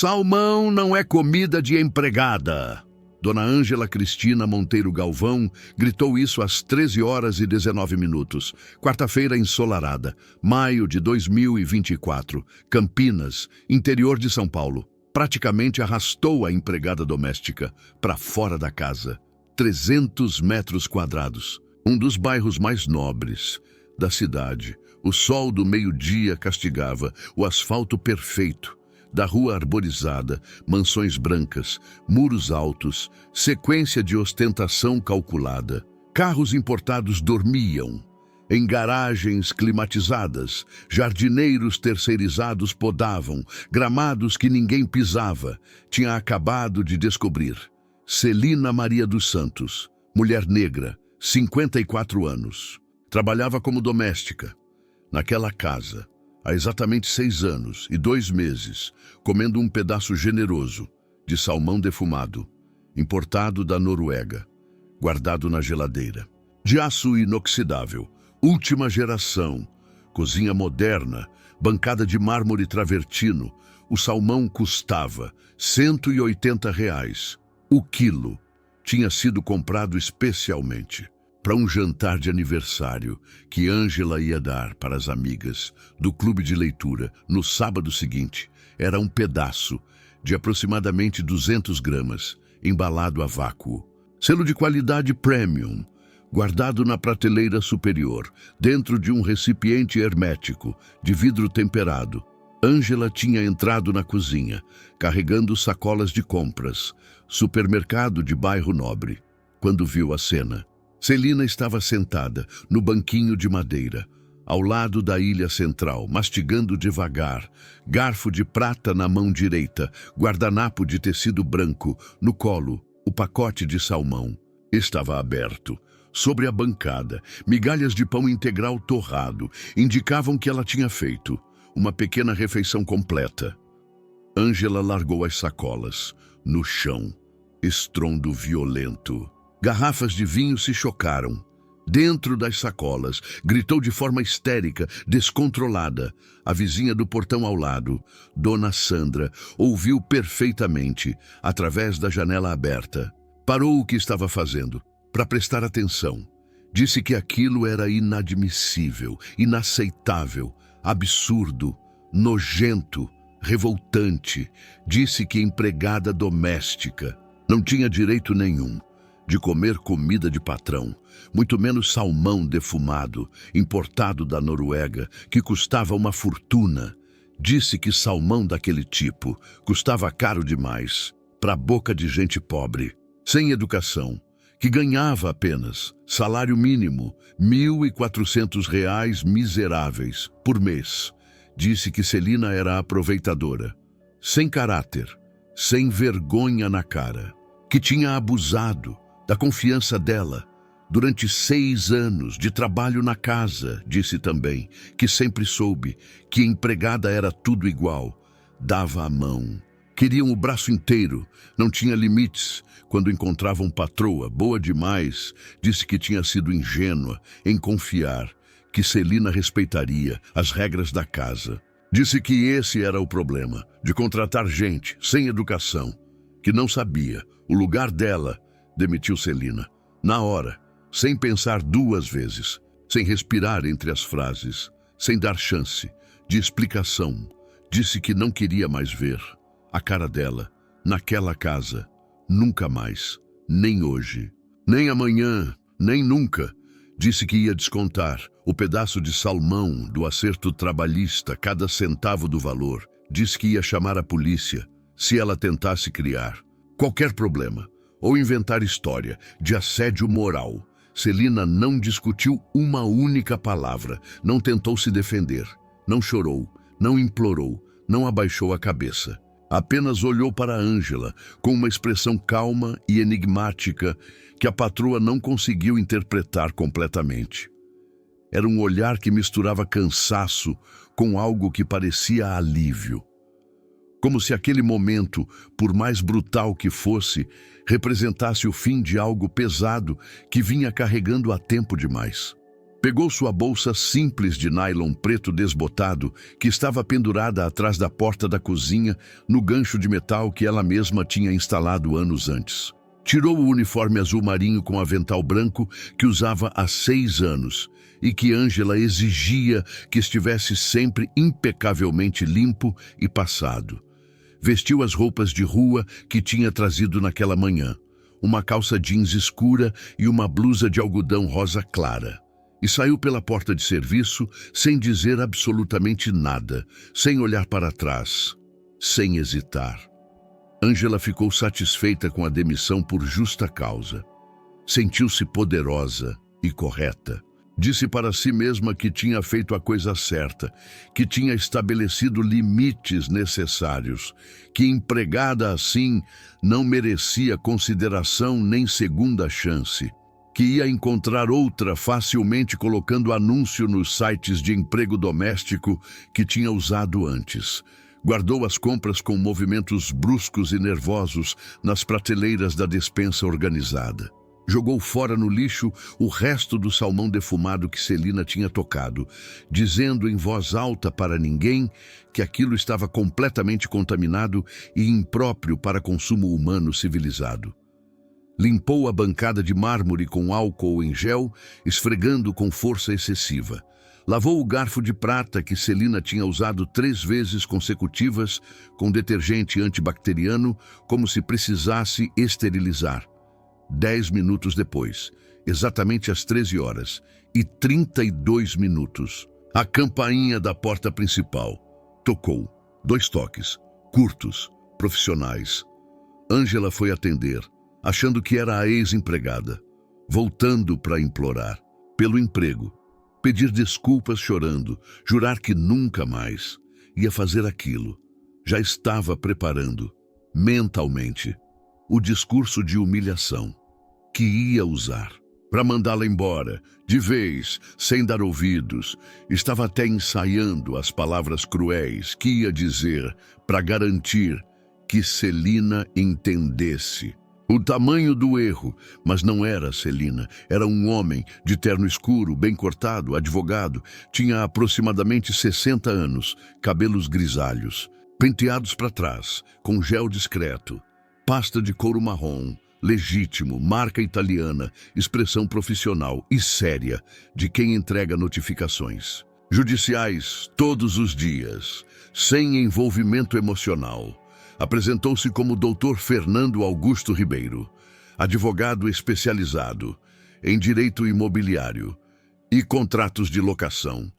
Salmão não é comida de empregada. Dona Ângela Cristina Monteiro Galvão gritou isso às 13h19, quarta-feira ensolarada, maio de 2024, Campinas, interior de São Paulo. Praticamente arrastou a empregada doméstica para fora da casa. 300 metros quadrados, um dos bairros mais nobres da cidade. O sol do meio-dia castigava o asfalto perfeito da rua arborizada, mansões brancas, muros altos, sequência de ostentação calculada. Carros importados dormiam em garagens climatizadas, jardineiros terceirizados podavam, gramados que ninguém pisava. Tinha acabado de descobrir. Celina Maria dos Santos, mulher negra, 54 anos. Trabalhava como doméstica naquela casa há exatamente 6 anos e 2 meses, comendo um pedaço generoso de salmão defumado, importado da Noruega, guardado na geladeira. De aço inoxidável, última geração, cozinha moderna, bancada de mármore travertino. O salmão custava R$ 180. O quilo tinha sido comprado especialmente para um jantar de aniversário que Ângela ia dar para as amigas do clube de leitura no sábado seguinte. Era um pedaço de aproximadamente 200 gramas, embalado a vácuo. Selo de qualidade premium, guardado na prateleira superior, dentro de um recipiente hermético de vidro temperado. Ângela tinha entrado na cozinha, carregando sacolas de compras, supermercado de bairro nobre, quando viu a cena. Celina estava sentada no banquinho de madeira, ao lado da ilha central, mastigando devagar, garfo de prata na mão direita, guardanapo de tecido branco, no colo, o pacote de salmão. Estava aberto. Sobre a bancada, migalhas de pão integral torrado indicavam que ela tinha feito uma pequena refeição completa. Ângela largou as sacolas no chão. Estrondo violento. Garrafas de vinho se chocaram. Dentro das sacolas, gritou de forma histérica, descontrolada. A vizinha do portão ao lado, Dona Sandra, ouviu perfeitamente, através da janela aberta. Parou o que estava fazendo para prestar atenção. Disse que aquilo era inadmissível, inaceitável, absurdo, nojento, revoltante. Disse que empregada doméstica não tinha direito nenhum de comer comida de patrão, muito menos salmão defumado, importado da Noruega, que custava uma fortuna. Disse que salmão daquele tipo custava caro demais para a boca de gente pobre, sem educação, que ganhava apenas salário mínimo, R$ 1.400 miseráveis por mês. Disse que Celina era aproveitadora, sem caráter, sem vergonha na cara, que tinha abusado da confiança dela durante 6 anos de trabalho na casa. Disse também que sempre soube que empregada era tudo igual, dava a mão. Queriam o braço inteiro, não tinha limites. Quando encontravam patroa boa demais, disse que tinha sido ingênua em confiar que Celina respeitaria as regras da casa. Disse que esse era o problema, de contratar gente sem educação, que não sabia o lugar dela. Demitiu Celina, na hora, sem pensar 2 vezes, sem respirar entre as frases, sem dar chance de explicação. Disse que não queria mais ver a cara dela naquela casa, nunca mais, nem hoje, nem amanhã, nem nunca. Disse que ia descontar o pedaço de salmão do acerto trabalhista, cada centavo do valor. Disse que ia chamar a polícia se ela tentasse criar qualquer problema ou inventar história de assédio moral. Celina não discutiu uma única palavra, não tentou se defender, não chorou, não implorou, não abaixou a cabeça. Apenas olhou para Ângela com uma expressão calma e enigmática que a patroa não conseguiu interpretar completamente. Era um olhar que misturava cansaço com algo que parecia alívio. Como se aquele momento, por mais brutal que fosse, representasse o fim de algo pesado que vinha carregando há tempo demais. Pegou sua bolsa simples de nylon preto desbotado, que estava pendurada atrás da porta da cozinha, no gancho de metal que ela mesma tinha instalado anos antes. Tirou o uniforme azul marinho com avental branco que usava há 6 anos e que Ângela exigia que estivesse sempre impecavelmente limpo e passado. Vestiu as roupas de rua que tinha trazido naquela manhã, uma calça jeans escura e uma blusa de algodão rosa clara. E saiu pela porta de serviço sem dizer absolutamente nada, sem olhar para trás, sem hesitar. Ângela ficou satisfeita com a demissão por justa causa. Sentiu-se poderosa e correta. Disse para si mesma que tinha feito a coisa certa, que tinha estabelecido limites necessários, que empregada assim não merecia consideração nem segunda chance, que ia encontrar outra facilmente colocando anúncio nos sites de emprego doméstico que tinha usado antes. Guardou as compras com movimentos bruscos e nervosos nas prateleiras da despensa organizada. Jogou fora no lixo o resto do salmão defumado que Celina tinha tocado, dizendo em voz alta para ninguém que aquilo estava completamente contaminado e impróprio para consumo humano civilizado. Limpou a bancada de mármore com álcool em gel, esfregando com força excessiva. Lavou o garfo de prata que Celina tinha usado 3 vezes consecutivas com detergente antibacteriano, como se precisasse esterilizar. 10 minutos depois, exatamente às 13h32, a campainha da porta principal tocou. 2 toques, curtos, profissionais. Ângela foi atender, achando que era a ex-empregada, voltando para implorar pelo emprego, pedir desculpas chorando, jurar que nunca mais ia fazer aquilo. Já estava preparando, mentalmente, o discurso de humilhação que ia usar para mandá-la embora, de vez, sem dar ouvidos. Estava até ensaiando as palavras cruéis que ia dizer para garantir que Celina entendesse o tamanho do erro, mas não era Celina. Era um homem de terno escuro, bem cortado, advogado. Tinha aproximadamente 60 anos, cabelos grisalhos, penteados para trás, com gel discreto, pasta de couro marrom, legítimo, marca italiana, expressão profissional e séria de quem entrega notificações judiciais todos os dias, sem envolvimento emocional. Apresentou-se como Dr. Fernando Augusto Ribeiro, advogado especializado em direito imobiliário e contratos de locação.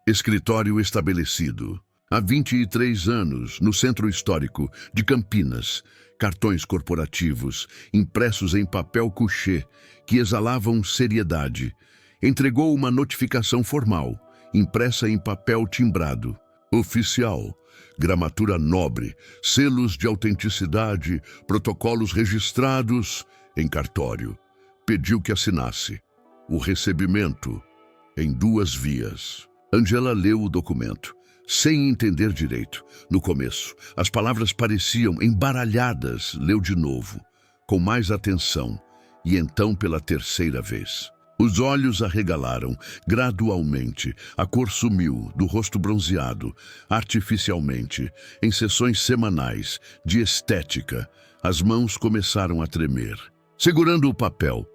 Escritório estabelecido há 23 anos no Centro Histórico de Campinas. Cartões corporativos impressos em papel couché que exalavam seriedade. Entregou uma notificação formal, impressa em papel timbrado, oficial, gramatura nobre, selos de autenticidade, protocolos registrados em cartório. Pediu que assinasse. O recebimento em 2 vias. Ângela leu o documento, sem entender direito. No começo, as palavras pareciam embaralhadas. Leu de novo, com mais atenção, e então pela 3ª vez. Os olhos arregalaram gradualmente, a cor sumiu do rosto bronzeado, artificialmente, em sessões semanais de estética. As mãos começaram a tremer. Segurando o papel,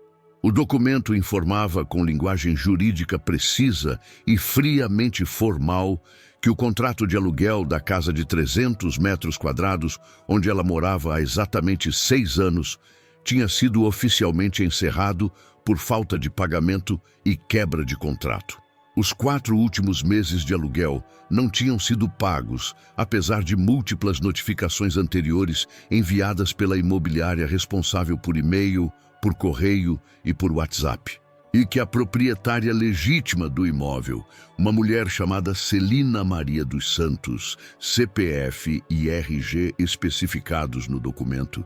o documento informava com linguagem jurídica precisa e friamente formal que o contrato de aluguel da casa de 300 metros quadrados, onde ela morava há exatamente 6 anos, tinha sido oficialmente encerrado por falta de pagamento e quebra de contrato. Os 4 últimos meses de aluguel não tinham sido pagos, apesar de múltiplas notificações anteriores enviadas pela imobiliária responsável por e-mail, por correio e por WhatsApp. E que a proprietária legítima do imóvel, uma mulher chamada Celina Maria dos Santos, CPF e RG especificados no documento,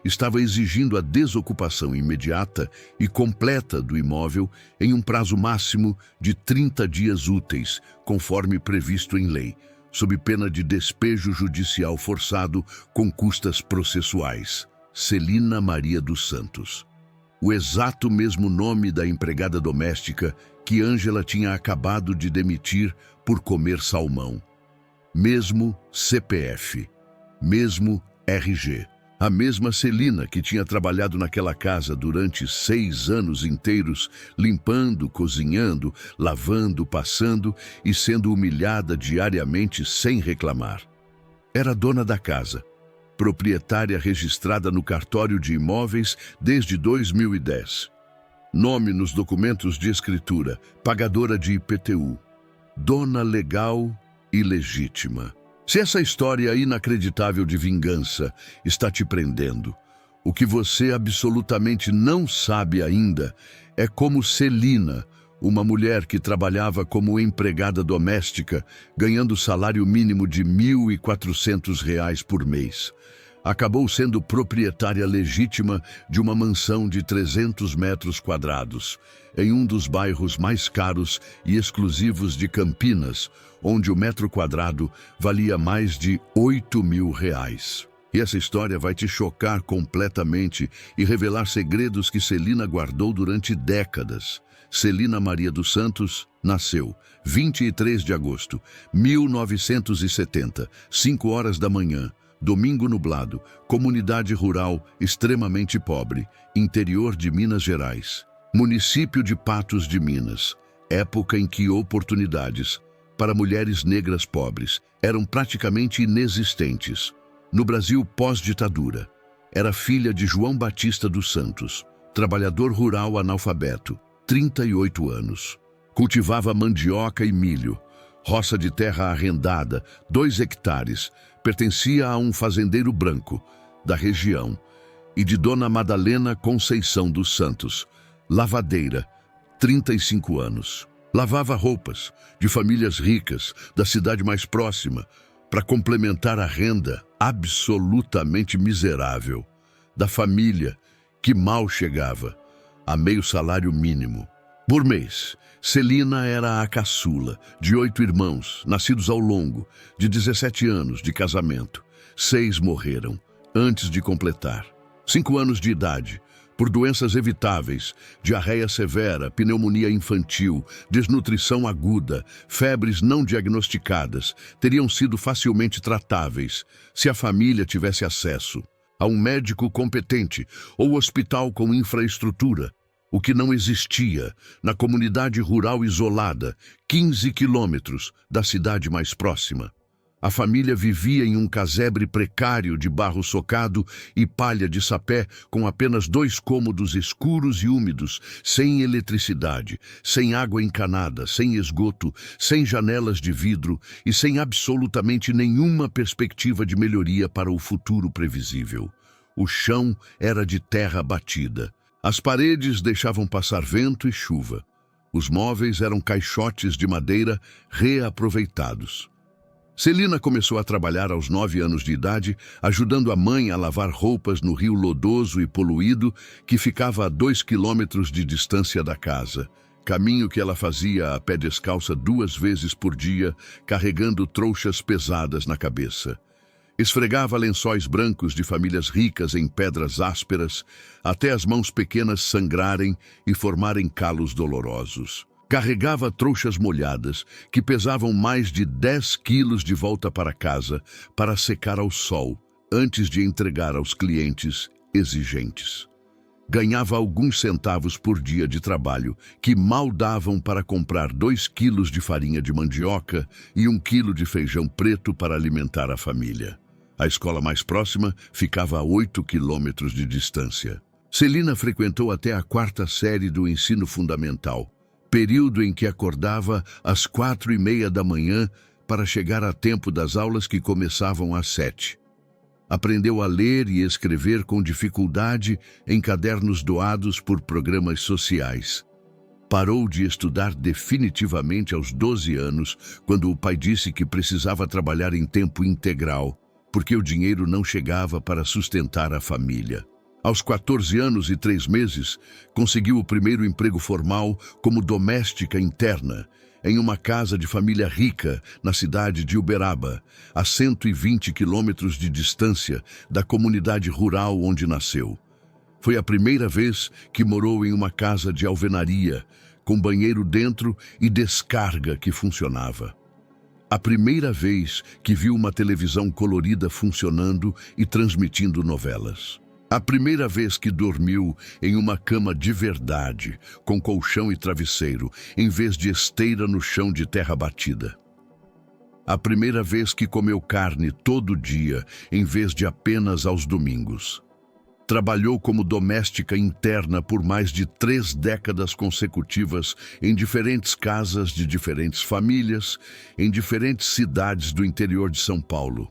estava exigindo a desocupação imediata e completa do imóvel em um prazo máximo de 30 dias úteis, conforme previsto em lei, sob pena de despejo judicial forçado com custas processuais. Celina Maria dos Santos. o exato mesmo nome da empregada doméstica que Ângela tinha acabado de demitir por comer salmão. Mesmo CPF, mesmo RG. A mesma Celina que tinha trabalhado naquela casa durante 6 anos inteiros, limpando, cozinhando, lavando, passando e sendo humilhada diariamente sem reclamar. Era dona da casa, proprietária registrada no cartório de imóveis desde 2010. Nome nos documentos de escritura, pagadora de IPTU. Dona legal e legítima. Se essa história inacreditável de vingança está te prendendo, o que você absolutamente não sabe ainda é como Celina, uma mulher que trabalhava como empregada doméstica, ganhando salário mínimo de R$ 1.400 por mês, acabou sendo proprietária legítima de uma mansão de 300 metros quadrados, em um dos bairros mais caros e exclusivos de Campinas, onde o metro quadrado valia mais de R$ 8.000. E essa história vai te chocar completamente e revelar segredos que Celina guardou durante décadas. Celina Maria dos Santos nasceu 23 de agosto de 1970, 5 horas da manhã, domingo nublado, comunidade rural extremamente pobre, interior de Minas Gerais. Município de Patos de Minas, época em que oportunidades para mulheres negras pobres eram praticamente inexistentes. No Brasil pós-ditadura, era filha de João Batista dos Santos, trabalhador rural analfabeto, 38 anos. Cultivava mandioca e milho, roça de terra arrendada, 2 hectares, pertencia a um fazendeiro branco da região, e de Dona Madalena Conceição dos Santos, lavadeira, 35 anos. Lavava roupas de famílias ricas da cidade mais próxima para complementar a renda absolutamente miserável da família que mal chegava a meio salário mínimo. Por mês, Celina era a caçula de 8 irmãos, nascidos ao longo de 17 anos de casamento. 6 morreram antes de completar 5 anos de idade, por doenças evitáveis, diarreia severa, pneumonia infantil, desnutrição aguda, febres não diagnosticadas, teriam sido facilmente tratáveis se a família tivesse acesso a um médico competente ou hospital com infraestrutura, o que não existia na comunidade rural isolada, 15 quilômetros da cidade mais próxima. A família vivia em um casebre precário de barro socado e palha de sapé, com apenas 2 cômodos escuros e úmidos, sem eletricidade, sem água encanada, sem esgoto, sem janelas de vidro e sem absolutamente nenhuma perspectiva de melhoria para o futuro previsível. O chão era de terra batida. As paredes deixavam passar vento e chuva. Os móveis eram caixotes de madeira reaproveitados. Celina começou a trabalhar aos 9 anos de idade, ajudando a mãe a lavar roupas no rio lodoso e poluído que ficava a 2 quilômetros de distância da casa, caminho que ela fazia a pé descalça 2 vezes por dia, carregando trouxas pesadas na cabeça. Esfregava lençóis brancos de famílias ricas em pedras ásperas, até as mãos pequenas sangrarem e formarem calos dolorosos. Carregava trouxas molhadas, que pesavam mais de 10 quilos de volta para casa, para secar ao sol, antes de entregar aos clientes exigentes. Ganhava alguns centavos por dia de trabalho, que mal davam para comprar 2 quilos de farinha de mandioca e 1 quilo de feijão preto para alimentar a família. A escola mais próxima ficava a 8 quilômetros de distância. Celina frequentou até a 4ª série do ensino fundamental, período em que acordava às 4:30 da manhã para chegar a tempo das aulas que começavam às 7. Aprendeu a ler e escrever com dificuldade em cadernos doados por programas sociais. Parou de estudar definitivamente aos 12 anos, quando o pai disse que precisava trabalhar em tempo integral, porque o dinheiro não chegava para sustentar a família. Aos 14 anos e 3 meses, conseguiu o primeiro emprego formal como doméstica interna, em uma casa de família rica na cidade de Uberaba, a 120 quilômetros de distância da comunidade rural onde nasceu. Foi a primeira vez que morou em uma casa de alvenaria, com banheiro dentro e descarga que funcionava. A primeira vez que viu uma televisão colorida funcionando e transmitindo novelas. A primeira vez que dormiu em uma cama de verdade, com colchão e travesseiro, em vez de esteira no chão de terra batida. A primeira vez que comeu carne todo dia, em vez de apenas aos domingos. Trabalhou como doméstica interna por mais de 3 décadas consecutivas em diferentes casas de diferentes famílias, em diferentes cidades do interior de São Paulo.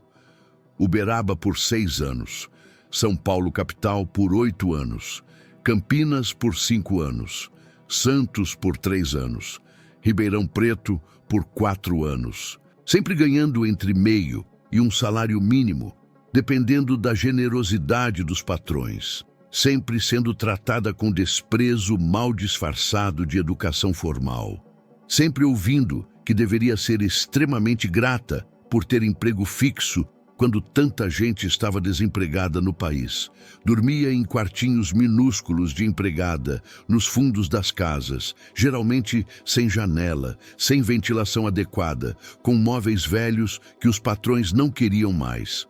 Uberaba por 6 anos, São Paulo capital por 8 anos, Campinas por 5 anos, Santos por 3 anos, Ribeirão Preto por 4 anos, sempre ganhando entre meio e um salário mínimo, dependendo da generosidade dos patrões, sempre sendo tratada com desprezo mal disfarçado de educação formal, sempre ouvindo que deveria ser extremamente grata por ter emprego fixo quando tanta gente estava desempregada no país. Dormia em quartinhos minúsculos de empregada, nos fundos das casas, geralmente sem janela, sem ventilação adequada, com móveis velhos que os patrões não queriam mais.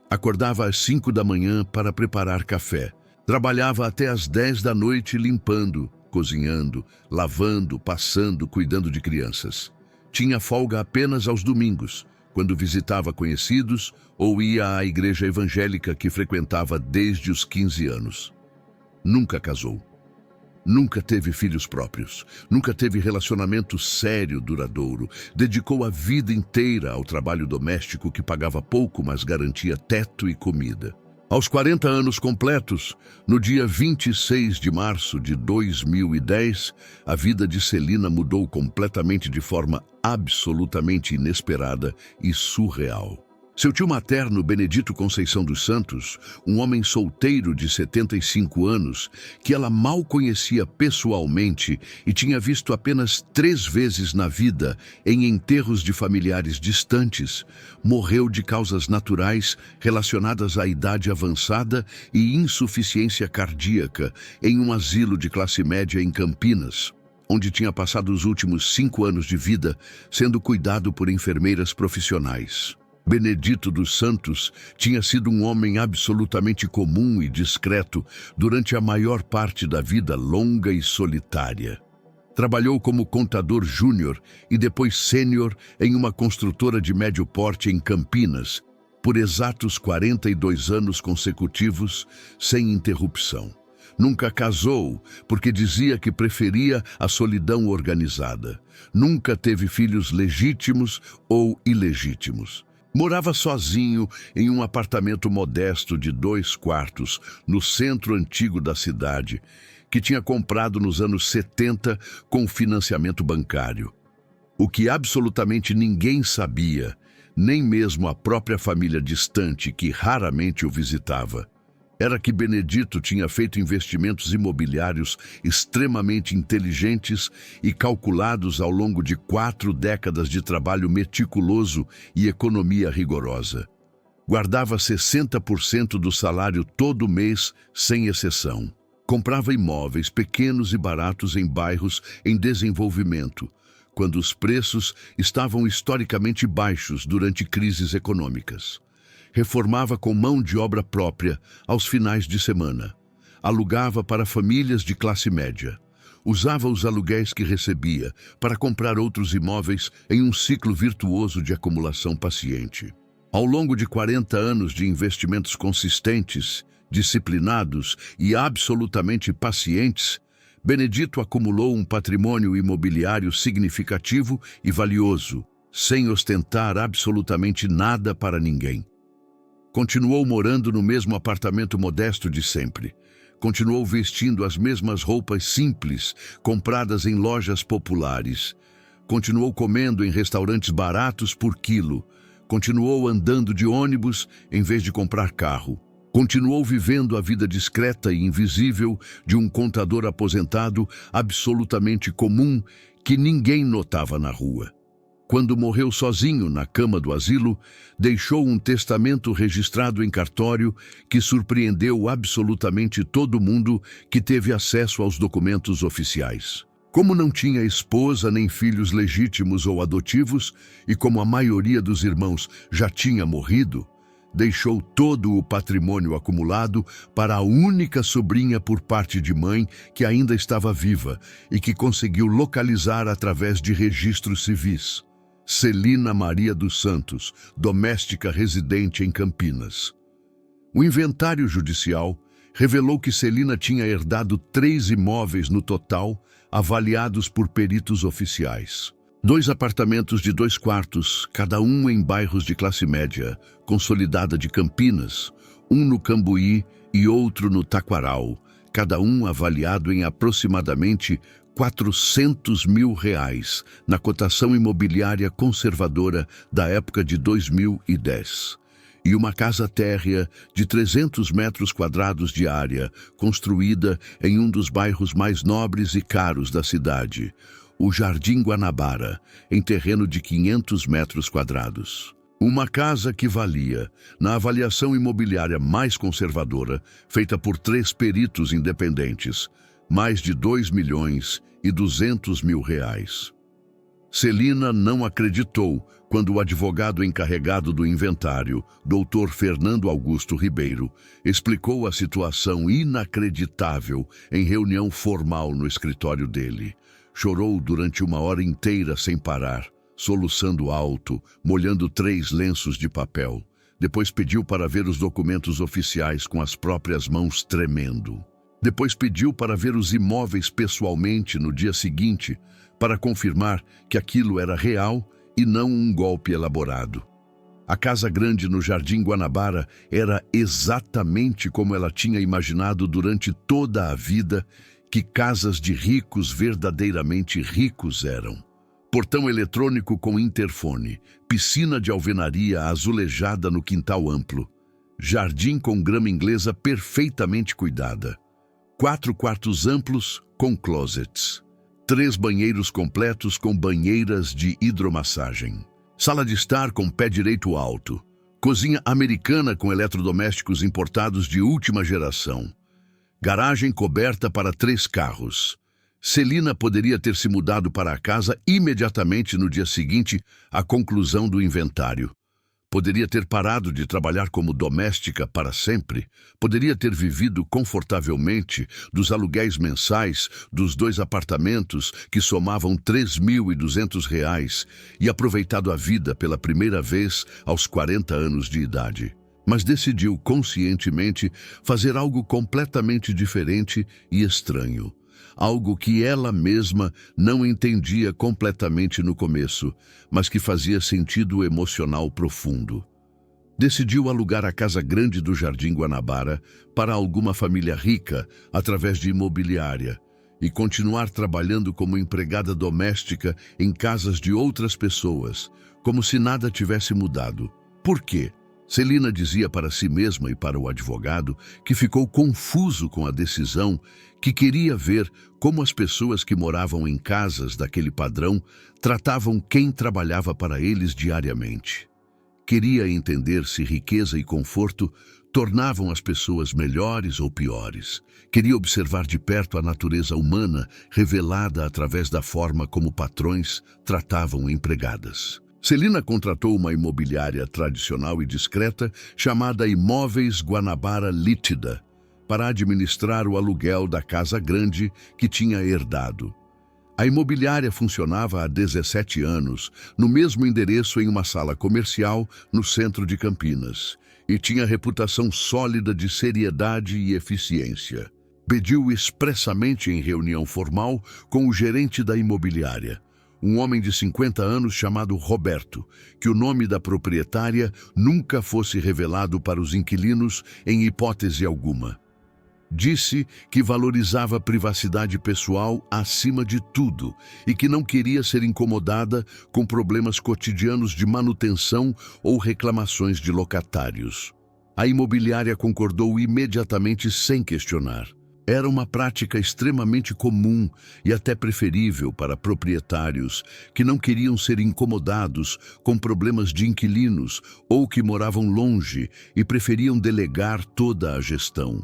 Acordava às 5 da manhã para preparar café. Trabalhava até às 10 da noite limpando, cozinhando, lavando, passando, cuidando de crianças. Tinha folga apenas aos domingos, quando visitava conhecidos ou ia à igreja evangélica que frequentava desde os 15 anos. Nunca casou. Nunca teve filhos próprios, nunca teve relacionamento sério duradouro, dedicou a vida inteira ao trabalho doméstico que pagava pouco, mas garantia teto e comida. Aos 40 anos completos, no dia 26 de março de 2010, a vida de Celina mudou completamente de forma absolutamente inesperada e surreal. Seu tio materno, Benedito Conceição dos Santos, um homem solteiro de 75 anos, que ela mal conhecia pessoalmente e tinha visto apenas 3 vezes na vida em enterros de familiares distantes, morreu de causas naturais relacionadas à idade avançada e insuficiência cardíaca em um asilo de classe média em Campinas, onde tinha passado os últimos 5 anos de vida sendo cuidado por enfermeiras profissionais. Benedito dos Santos tinha sido um homem absolutamente comum e discreto durante a maior parte da vida longa e solitária. Trabalhou como contador júnior e depois sênior em uma construtora de médio porte em Campinas, por exatos 42 anos consecutivos, sem interrupção. Nunca casou, porque dizia que preferia a solidão organizada. Nunca teve filhos legítimos ou ilegítimos. Morava sozinho em um apartamento modesto de 2 quartos no centro antigo da cidade, que tinha comprado nos anos 70 com financiamento bancário. O que absolutamente ninguém sabia, nem mesmo a própria família distante que raramente o visitava, era que Benedito tinha feito investimentos imobiliários extremamente inteligentes e calculados ao longo de 4 décadas de trabalho meticuloso e economia rigorosa. Guardava 60% do salário todo mês, sem exceção. Comprava imóveis pequenos e baratos em bairros em desenvolvimento, quando os preços estavam historicamente baixos durante crises econômicas. Reformava com mão de obra própria aos finais de semana. Alugava para famílias de classe média. Usava os aluguéis que recebia para comprar outros imóveis em um ciclo virtuoso de acumulação paciente. Ao longo de 40 anos de investimentos consistentes, disciplinados e absolutamente pacientes, Benedito acumulou um patrimônio imobiliário significativo e valioso, sem ostentar absolutamente nada para ninguém. Continuou morando no mesmo apartamento modesto de sempre. Continuou vestindo as mesmas roupas simples, compradas em lojas populares. Continuou comendo em restaurantes baratos por quilo. Continuou andando de ônibus em vez de comprar carro. Continuou vivendo a vida discreta e invisível de um contador aposentado absolutamente comum que ninguém notava na rua. quando morreu sozinho na cama do asilo, deixou um testamento registrado em cartório que surpreendeu absolutamente todo mundo que teve acesso aos documentos oficiais. Como não tinha esposa nem filhos legítimos ou adotivos, e como a maioria dos irmãos já tinha morrido, deixou todo o patrimônio acumulado para a única sobrinha por parte de mãe que ainda estava viva e que conseguiu localizar através de registros civis. Celina Maria dos Santos, doméstica residente em Campinas. O inventário judicial revelou que Celina tinha herdado 3 imóveis no total, avaliados por peritos oficiais. 2 apartamentos de 2 quartos, cada um em bairros de classe média, consolidada de Campinas, um no Cambuí e outro no Taquaral, cada um avaliado em aproximadamente R$ 400 mil na cotação imobiliária conservadora da época de 2010. E uma casa térrea de 300 metros quadrados de área, construída em um dos bairros mais nobres e caros da cidade, o Jardim Guanabara, em terreno de 500 metros quadrados. Uma casa que valia, na avaliação imobiliária mais conservadora, feita por 3 peritos independentes, mais de R$ 2.200.000. Celina não acreditou quando o advogado encarregado do inventário, Dr. Fernando Augusto Ribeiro, explicou a situação inacreditável em reunião formal no escritório dele. Chorou durante 1 hora inteira sem parar, soluçando alto, molhando 3 lenços de papel. Depois pediu para ver os documentos oficiais com as próprias mãos tremendo. Depois pediu para ver os imóveis pessoalmente no dia seguinte, para confirmar que aquilo era real e não um golpe elaborado. A casa grande no Jardim Guanabara era exatamente como ela tinha imaginado durante toda a vida que casas de ricos verdadeiramente ricos eram. Portão eletrônico com interfone, piscina de alvenaria azulejada no quintal amplo, jardim com grama inglesa perfeitamente cuidada, 4 quartos amplos com closets, 3 banheiros completos com banheiras de hidromassagem, sala de estar com pé direito alto, cozinha americana com eletrodomésticos importados de última geração, garagem coberta para 3 carros. Celina poderia ter se mudado para a casa imediatamente no dia seguinte à conclusão do inventário. Poderia ter parado de trabalhar como doméstica para sempre. Poderia ter vivido confortavelmente dos aluguéis mensais dos 2 apartamentos que somavam R$ 3.200 e aproveitado a vida pela primeira vez aos 40 anos de idade. Mas decidiu conscientemente fazer algo completamente diferente e estranho. Algo que ela mesma não entendia completamente no começo, mas que fazia sentido emocional profundo. Decidiu alugar a casa grande do Jardim Guanabara para alguma família rica através de imobiliária e continuar trabalhando como empregada doméstica em casas de outras pessoas, como se nada tivesse mudado. Por quê? Celina dizia para si mesma e para o advogado que ficou confuso com a decisão, que queria ver como as pessoas que moravam em casas daquele padrão tratavam quem trabalhava para eles diariamente. Queria entender se riqueza e conforto tornavam as pessoas melhores ou piores. Queria observar de perto a natureza humana revelada através da forma como patrões tratavam empregadas. Celina contratou uma imobiliária tradicional e discreta chamada Imóveis Guanabara Lítida para administrar o aluguel da casa grande que tinha herdado. A imobiliária funcionava há 17 anos, no mesmo endereço em uma sala comercial no centro de Campinas, e tinha reputação sólida de seriedade e eficiência. Pediu expressamente em reunião formal com o gerente da imobiliária, um homem de 50 anos chamado Roberto, que o nome da proprietária nunca fosse revelado para os inquilinos em hipótese alguma. Disse que valorizava a privacidade pessoal acima de tudo e que não queria ser incomodada com problemas cotidianos de manutenção ou reclamações de locatários. A imobiliária concordou imediatamente sem questionar. Era uma prática extremamente comum e até preferível para proprietários que não queriam ser incomodados com problemas de inquilinos ou que moravam longe e preferiam delegar toda a gestão.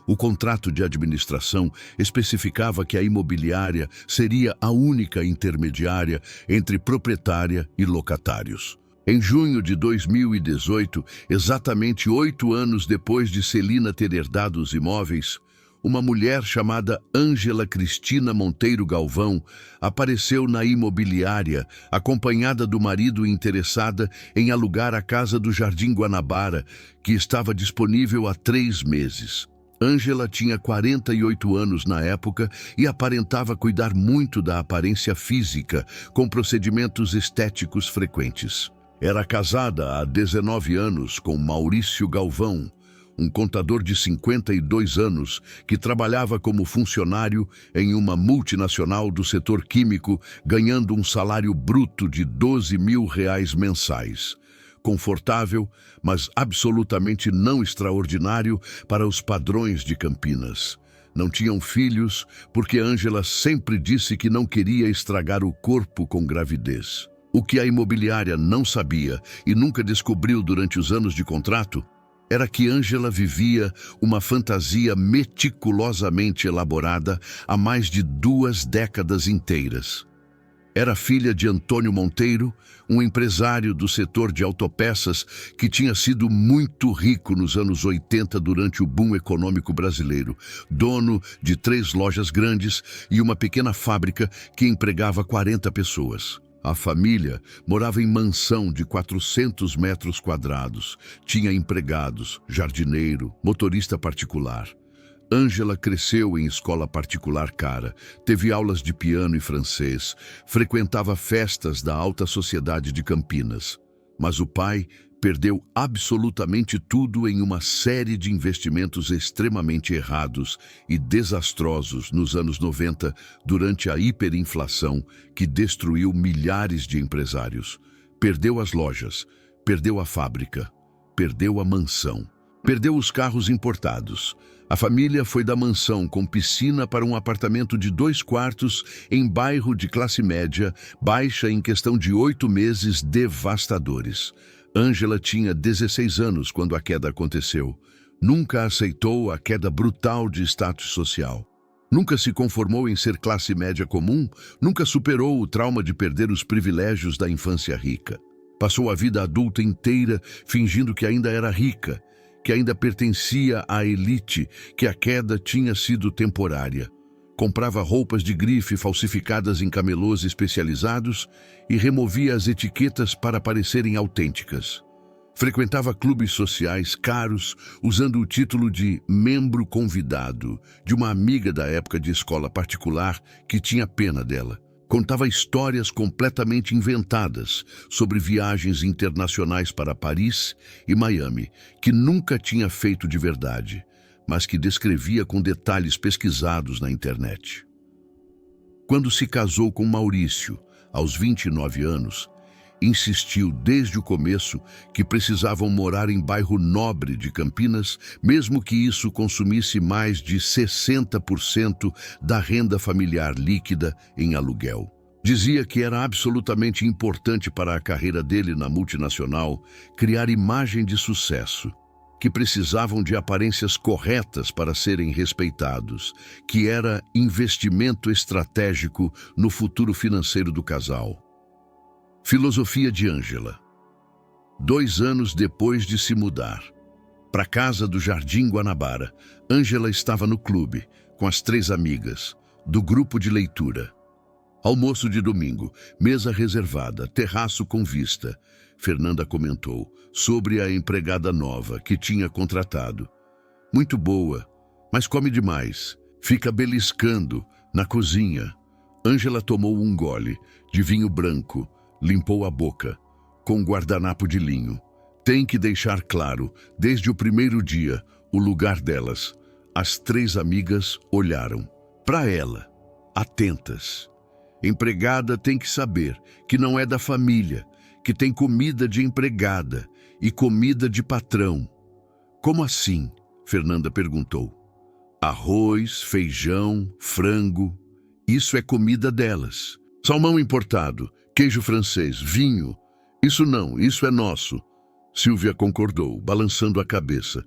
O contrato de administração especificava que a imobiliária seria a única intermediária entre proprietária e locatários. Em junho de 2018, exatamente 8 anos depois de Celina ter herdado os imóveis, uma mulher chamada Ângela Cristina Monteiro Galvão apareceu na imobiliária, acompanhada do marido interessada em alugar a casa do Jardim Guanabara, que estava disponível há 3 meses. Ângela tinha 48 anos na época e aparentava cuidar muito da aparência física, com procedimentos estéticos frequentes. Era casada há 19 anos com Maurício Galvão, um contador de 52 anos que trabalhava como funcionário em uma multinacional do setor químico, ganhando um salário bruto de R$12 mil mensais. Confortável, mas absolutamente não extraordinário para os padrões de Campinas. Não tinham filhos, porque Ângela sempre disse que não queria estragar o corpo com gravidez. O que a imobiliária não sabia e nunca descobriu durante os anos de contrato era que Ângela vivia uma fantasia meticulosamente elaborada há mais de 2 décadas inteiras. Era filha de Antônio Monteiro, um empresário do setor de autopeças que tinha sido muito rico nos anos 80 durante o boom econômico brasileiro, dono de 3 lojas grandes e uma pequena fábrica que empregava 40 pessoas. A família morava em mansão de 400 metros quadrados, tinha empregados, jardineiro, motorista particular. Ângela cresceu em escola particular cara, teve aulas de piano e francês, frequentava festas da alta sociedade de Campinas. Mas o pai perdeu absolutamente tudo em uma série de investimentos extremamente errados e desastrosos nos anos 90, durante a hiperinflação que destruiu milhares de empresários. Perdeu as lojas, perdeu a fábrica, perdeu a mansão, perdeu os carros importados. A família foi da mansão com piscina para um apartamento de 2 quartos em bairro de classe média, baixa em questão de 8 meses devastadores. Ângela tinha 16 anos quando a queda aconteceu. Nunca aceitou a queda brutal de status social. Nunca se conformou em ser classe média comum, nunca superou o trauma de perder os privilégios da infância rica. Passou a vida adulta inteira fingindo que ainda era rica, que ainda pertencia à elite, que a queda tinha sido temporária. Comprava roupas de grife falsificadas em camelôs especializados e removia as etiquetas para parecerem autênticas. Frequentava clubes sociais caros, usando o título de membro convidado de uma amiga da época de escola particular que tinha pena dela. Contava histórias completamente inventadas sobre viagens internacionais para Paris e Miami, que nunca tinha feito de verdade, mas que descrevia com detalhes pesquisados na internet. Quando se casou com Maurício, aos 29 anos, insistiu desde o começo que precisavam morar em bairro nobre de Campinas, mesmo que isso consumisse mais de 60% da renda familiar líquida em aluguel. Dizia que era absolutamente importante para a carreira dele na multinacional criar imagem de sucesso, que precisavam de aparências corretas para serem respeitados, que era investimento estratégico no futuro financeiro do casal. Filosofia de Ângela. 2 anos depois de se mudar para a casa do Jardim Guanabara, Ângela estava no clube, com as 3 amigas, do grupo de leitura. Almoço de domingo, mesa reservada, terraço com vista. Fernanda comentou sobre a empregada nova que tinha contratado. Muito boa, mas come demais. Fica beliscando na cozinha. Ângela tomou um gole de vinho branco, limpou a boca, com guardanapo de linho. Tem que deixar claro, desde o primeiro dia, o lugar delas. As 3 amigas olharam para ela, atentas. Empregada tem que saber que não é da família, que tem comida de empregada e comida de patrão. Como assim? Fernanda perguntou. Arroz, feijão, frango, isso é comida delas. Salmão importado, queijo francês, vinho, isso não, isso é nosso. Silvia concordou, balançando a cabeça.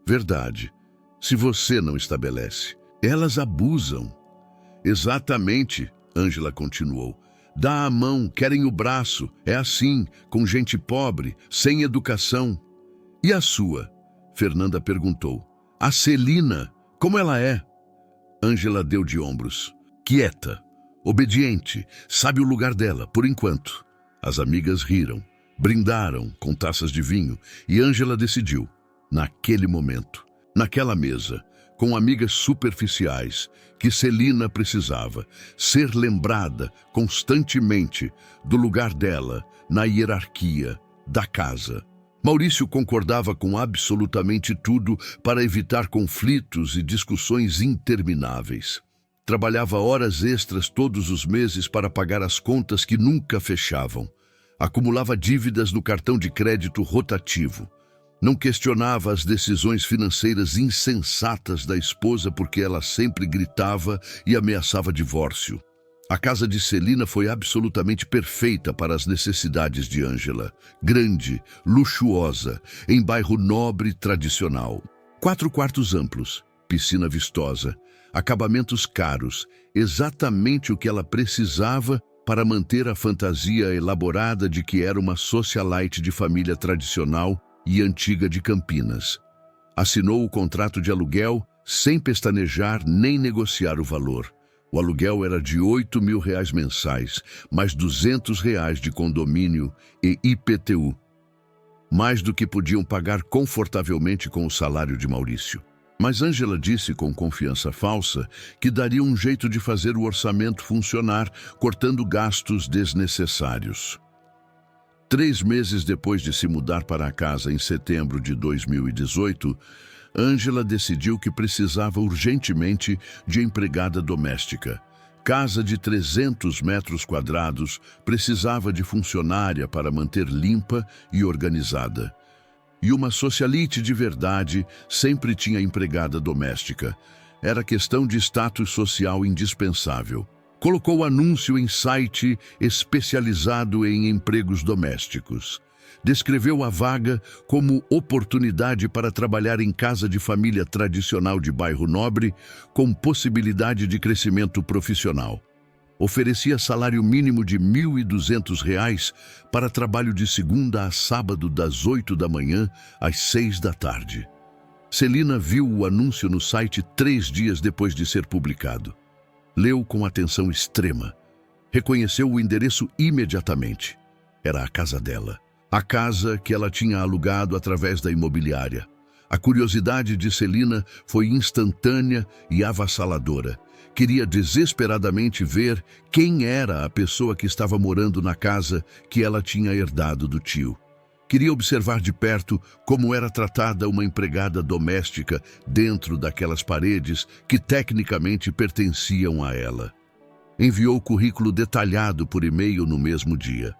Verdade, se você não estabelece. Elas abusam. Exatamente, Ângela continuou. Dá a mão, querem o braço. É assim, com gente pobre, sem educação. E a sua? Fernanda perguntou. A Celina, como ela é? Ângela deu de ombros. Quieta, obediente, sabe o lugar dela, por enquanto. As amigas riram, brindaram com taças de vinho e Ângela decidiu, naquele momento, naquela mesa, com amigas superficiais, que Celina precisava ser lembrada constantemente do lugar dela na hierarquia da casa. Maurício concordava com absolutamente tudo para evitar conflitos e discussões intermináveis. Trabalhava horas extras todos os meses para pagar as contas que nunca fechavam. Acumulava dívidas no cartão de crédito rotativo. Não questionava as decisões financeiras insensatas da esposa porque ela sempre gritava e ameaçava divórcio. A casa de Celina foi absolutamente perfeita para as necessidades de Ângela. Grande, luxuosa, em bairro nobre tradicional. 4 quartos amplos, piscina vistosa, acabamentos caros, exatamente o que ela precisava para manter a fantasia elaborada de que era uma socialite de família tradicional e antiga de Campinas. Assinou o contrato de aluguel sem pestanejar nem negociar o valor. O aluguel era de R$ 8.000 mensais, mais R$ 200 de condomínio e IPTU. Mais do que podiam pagar confortavelmente com o salário de Maurício. Mas Ângela disse com confiança falsa que daria um jeito de fazer o orçamento funcionar, cortando gastos desnecessários. 3 meses depois de se mudar para a casa em setembro de 2018, Ângela decidiu que precisava urgentemente de empregada doméstica. Casa de 300 metros quadrados precisava de funcionária para manter limpa e organizada. E uma socialite de verdade sempre tinha empregada doméstica. Era questão de status social indispensável. Colocou anúncio em site especializado em empregos domésticos. Descreveu a vaga como oportunidade para trabalhar em casa de família tradicional de bairro nobre, com possibilidade de crescimento profissional. Oferecia salário mínimo de R$ 1.200 para trabalho de segunda a sábado das 8 da manhã às 6 da tarde. Celina viu o anúncio no site 3 dias depois de ser publicado. Leu com atenção extrema. Reconheceu o endereço imediatamente. Era a casa dela. A casa que ela tinha alugado através da imobiliária. A curiosidade de Celina foi instantânea e avassaladora. Queria desesperadamente ver quem era a pessoa que estava morando na casa que ela tinha herdado do tio. Queria observar de perto como era tratada uma empregada doméstica dentro daquelas paredes que tecnicamente pertenciam a ela. Enviou o currículo detalhado por e-mail no mesmo dia.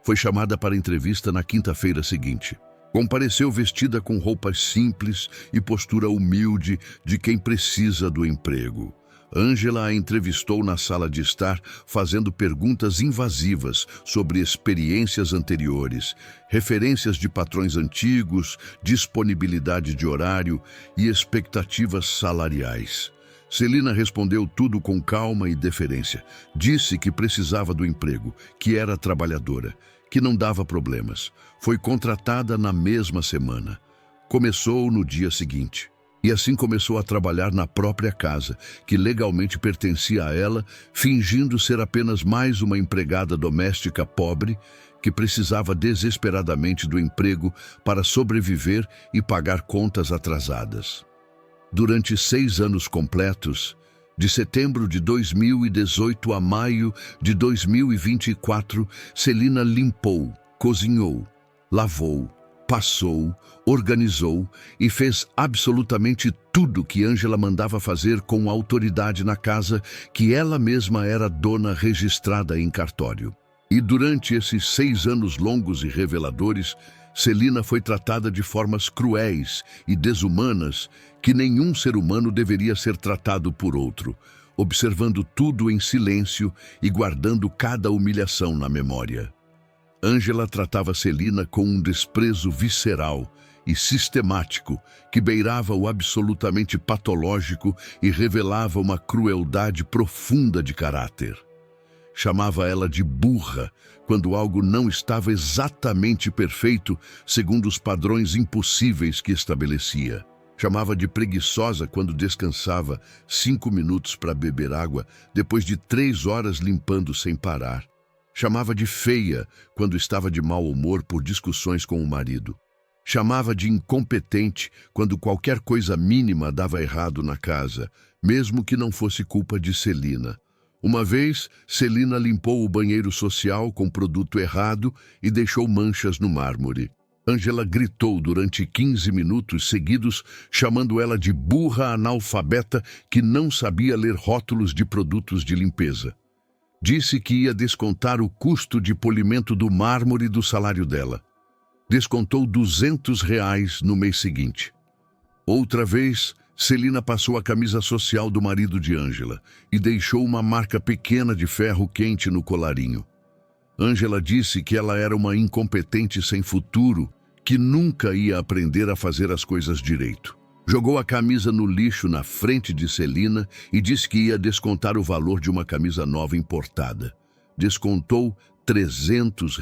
Foi chamada para entrevista na quinta-feira seguinte. Compareceu vestida com roupas simples e postura humilde de quem precisa do emprego. Ângela a entrevistou na sala de estar, fazendo perguntas invasivas sobre experiências anteriores, referências de patrões antigos, disponibilidade de horário e expectativas salariais. Celina respondeu tudo com calma e deferência. Disse que precisava do emprego, que era trabalhadora, que não dava problemas. Foi contratada na mesma semana. Começou no dia seguinte. E assim começou a trabalhar na própria casa, que legalmente pertencia a ela, fingindo ser apenas mais uma empregada doméstica pobre, que precisava desesperadamente do emprego para sobreviver e pagar contas atrasadas. Durante 6 anos completos, de setembro de 2018 a maio de 2024, Celina limpou, cozinhou, lavou, passou, organizou e fez absolutamente tudo que Ângela mandava fazer com autoridade na casa que ela mesma era dona registrada em cartório. E durante esses 6 anos longos e reveladores, Celina foi tratada de formas cruéis e desumanas que nenhum ser humano deveria ser tratado por outro, observando tudo em silêncio e guardando cada humilhação na memória. Ângela tratava Celina com um desprezo visceral e sistemático que beirava o absolutamente patológico e revelava uma crueldade profunda de caráter. Chamava ela de burra quando algo não estava exatamente perfeito segundo os padrões impossíveis que estabelecia. Chamava de preguiçosa quando descansava 5 minutos para beber água depois de 3 horas limpando sem parar. Chamava de feia quando estava de mau humor por discussões com o marido. Chamava de incompetente quando qualquer coisa mínima dava errado na casa, mesmo que não fosse culpa de Celina. Uma vez, Celina limpou o banheiro social com produto errado e deixou manchas no mármore. Ângela gritou durante 15 minutos seguidos, chamando ela de burra analfabeta que não sabia ler rótulos de produtos de limpeza. Disse que ia descontar o custo de polimento do mármore do salário dela. Descontou R$ 200 no mês seguinte. Outra vez, Celina passou a camisa social do marido de Ângela e deixou uma marca pequena de ferro quente no colarinho. Ângela disse que ela era uma incompetente sem futuro, que nunca ia aprender a fazer as coisas direito. Jogou a camisa no lixo na frente de Celina e disse que ia descontar o valor de uma camisa nova importada. Descontou R$ 300.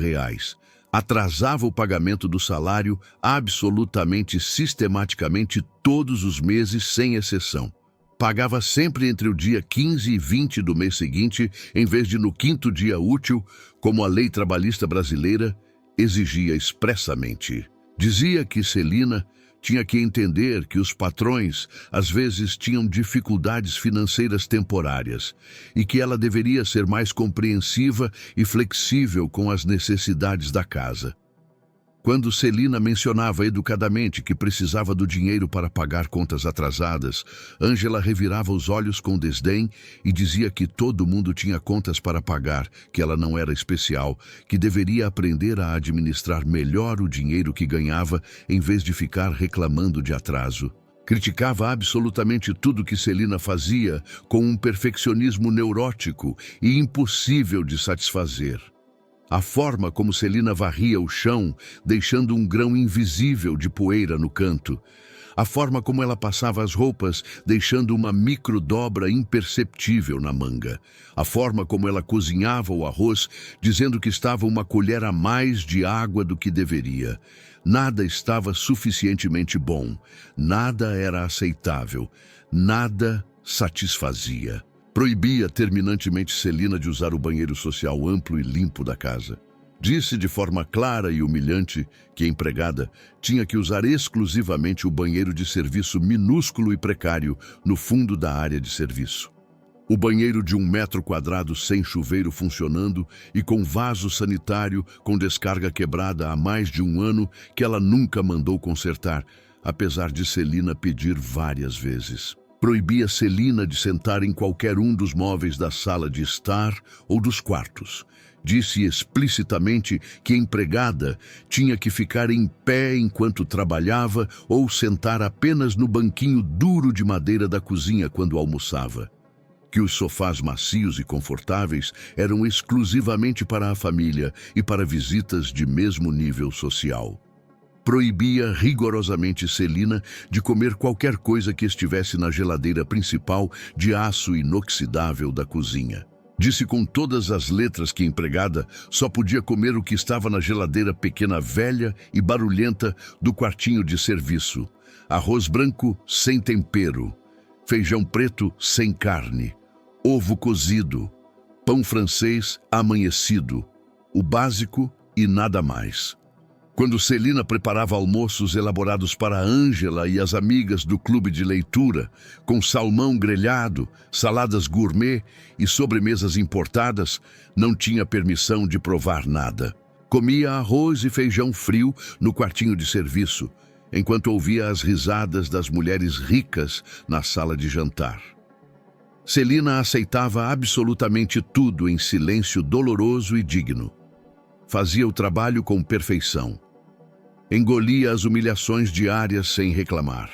Atrasava o pagamento do salário absolutamente sistematicamente todos os meses, sem exceção. Pagava sempre entre o dia 15 e 20 do mês seguinte, em vez de no 5º dia útil, como a lei trabalhista brasileira exigia expressamente. Dizia que Celina tinha que entender que os patrões, às vezes, tinham dificuldades financeiras temporárias e que ela deveria ser mais compreensiva e flexível com as necessidades da casa. Quando Celina mencionava educadamente que precisava do dinheiro para pagar contas atrasadas, Ângela revirava os olhos com desdém e dizia que todo mundo tinha contas para pagar, que ela não era especial, que deveria aprender a administrar melhor o dinheiro que ganhava em vez de ficar reclamando de atraso. Criticava absolutamente tudo que Celina fazia com um perfeccionismo neurótico e impossível de satisfazer. A forma como Celina varria o chão, deixando um grão invisível de poeira no canto. A forma como ela passava as roupas, deixando uma microdobra imperceptível na manga. A forma como ela cozinhava o arroz, dizendo que estava uma colher a mais de água do que deveria. Nada estava suficientemente bom. Nada era aceitável. Nada satisfazia. Proibia terminantemente Celina de usar o banheiro social amplo e limpo da casa. Disse de forma clara e humilhante que a empregada tinha que usar exclusivamente o banheiro de serviço minúsculo e precário no fundo da área de serviço. O banheiro de 1 metro quadrado sem chuveiro funcionando e com vaso sanitário com descarga quebrada há mais de 1 ano que ela nunca mandou consertar, apesar de Celina pedir várias vezes. Proibia Celina de sentar em qualquer um dos móveis da sala de estar ou dos quartos. Disse explicitamente que a empregada tinha que ficar em pé enquanto trabalhava ou sentar apenas no banquinho duro de madeira da cozinha quando almoçava. Que os sofás macios e confortáveis eram exclusivamente para a família e para visitas de mesmo nível social. Proibia rigorosamente Celina de comer qualquer coisa que estivesse na geladeira principal de aço inoxidável da cozinha. Disse com todas as letras que a empregada só podia comer o que estava na geladeira pequena velha e barulhenta do quartinho de serviço. Arroz branco sem tempero, feijão preto sem carne, ovo cozido, pão francês amanhecido, o básico e nada mais. Quando Celina preparava almoços elaborados para Ângela e as amigas do clube de leitura, com salmão grelhado, saladas gourmet e sobremesas importadas, não tinha permissão de provar nada. Comia arroz e feijão frio no quartinho de serviço, enquanto ouvia as risadas das mulheres ricas na sala de jantar. Celina aceitava absolutamente tudo em silêncio doloroso e digno. Fazia o trabalho com perfeição. Engolia as humilhações diárias sem reclamar.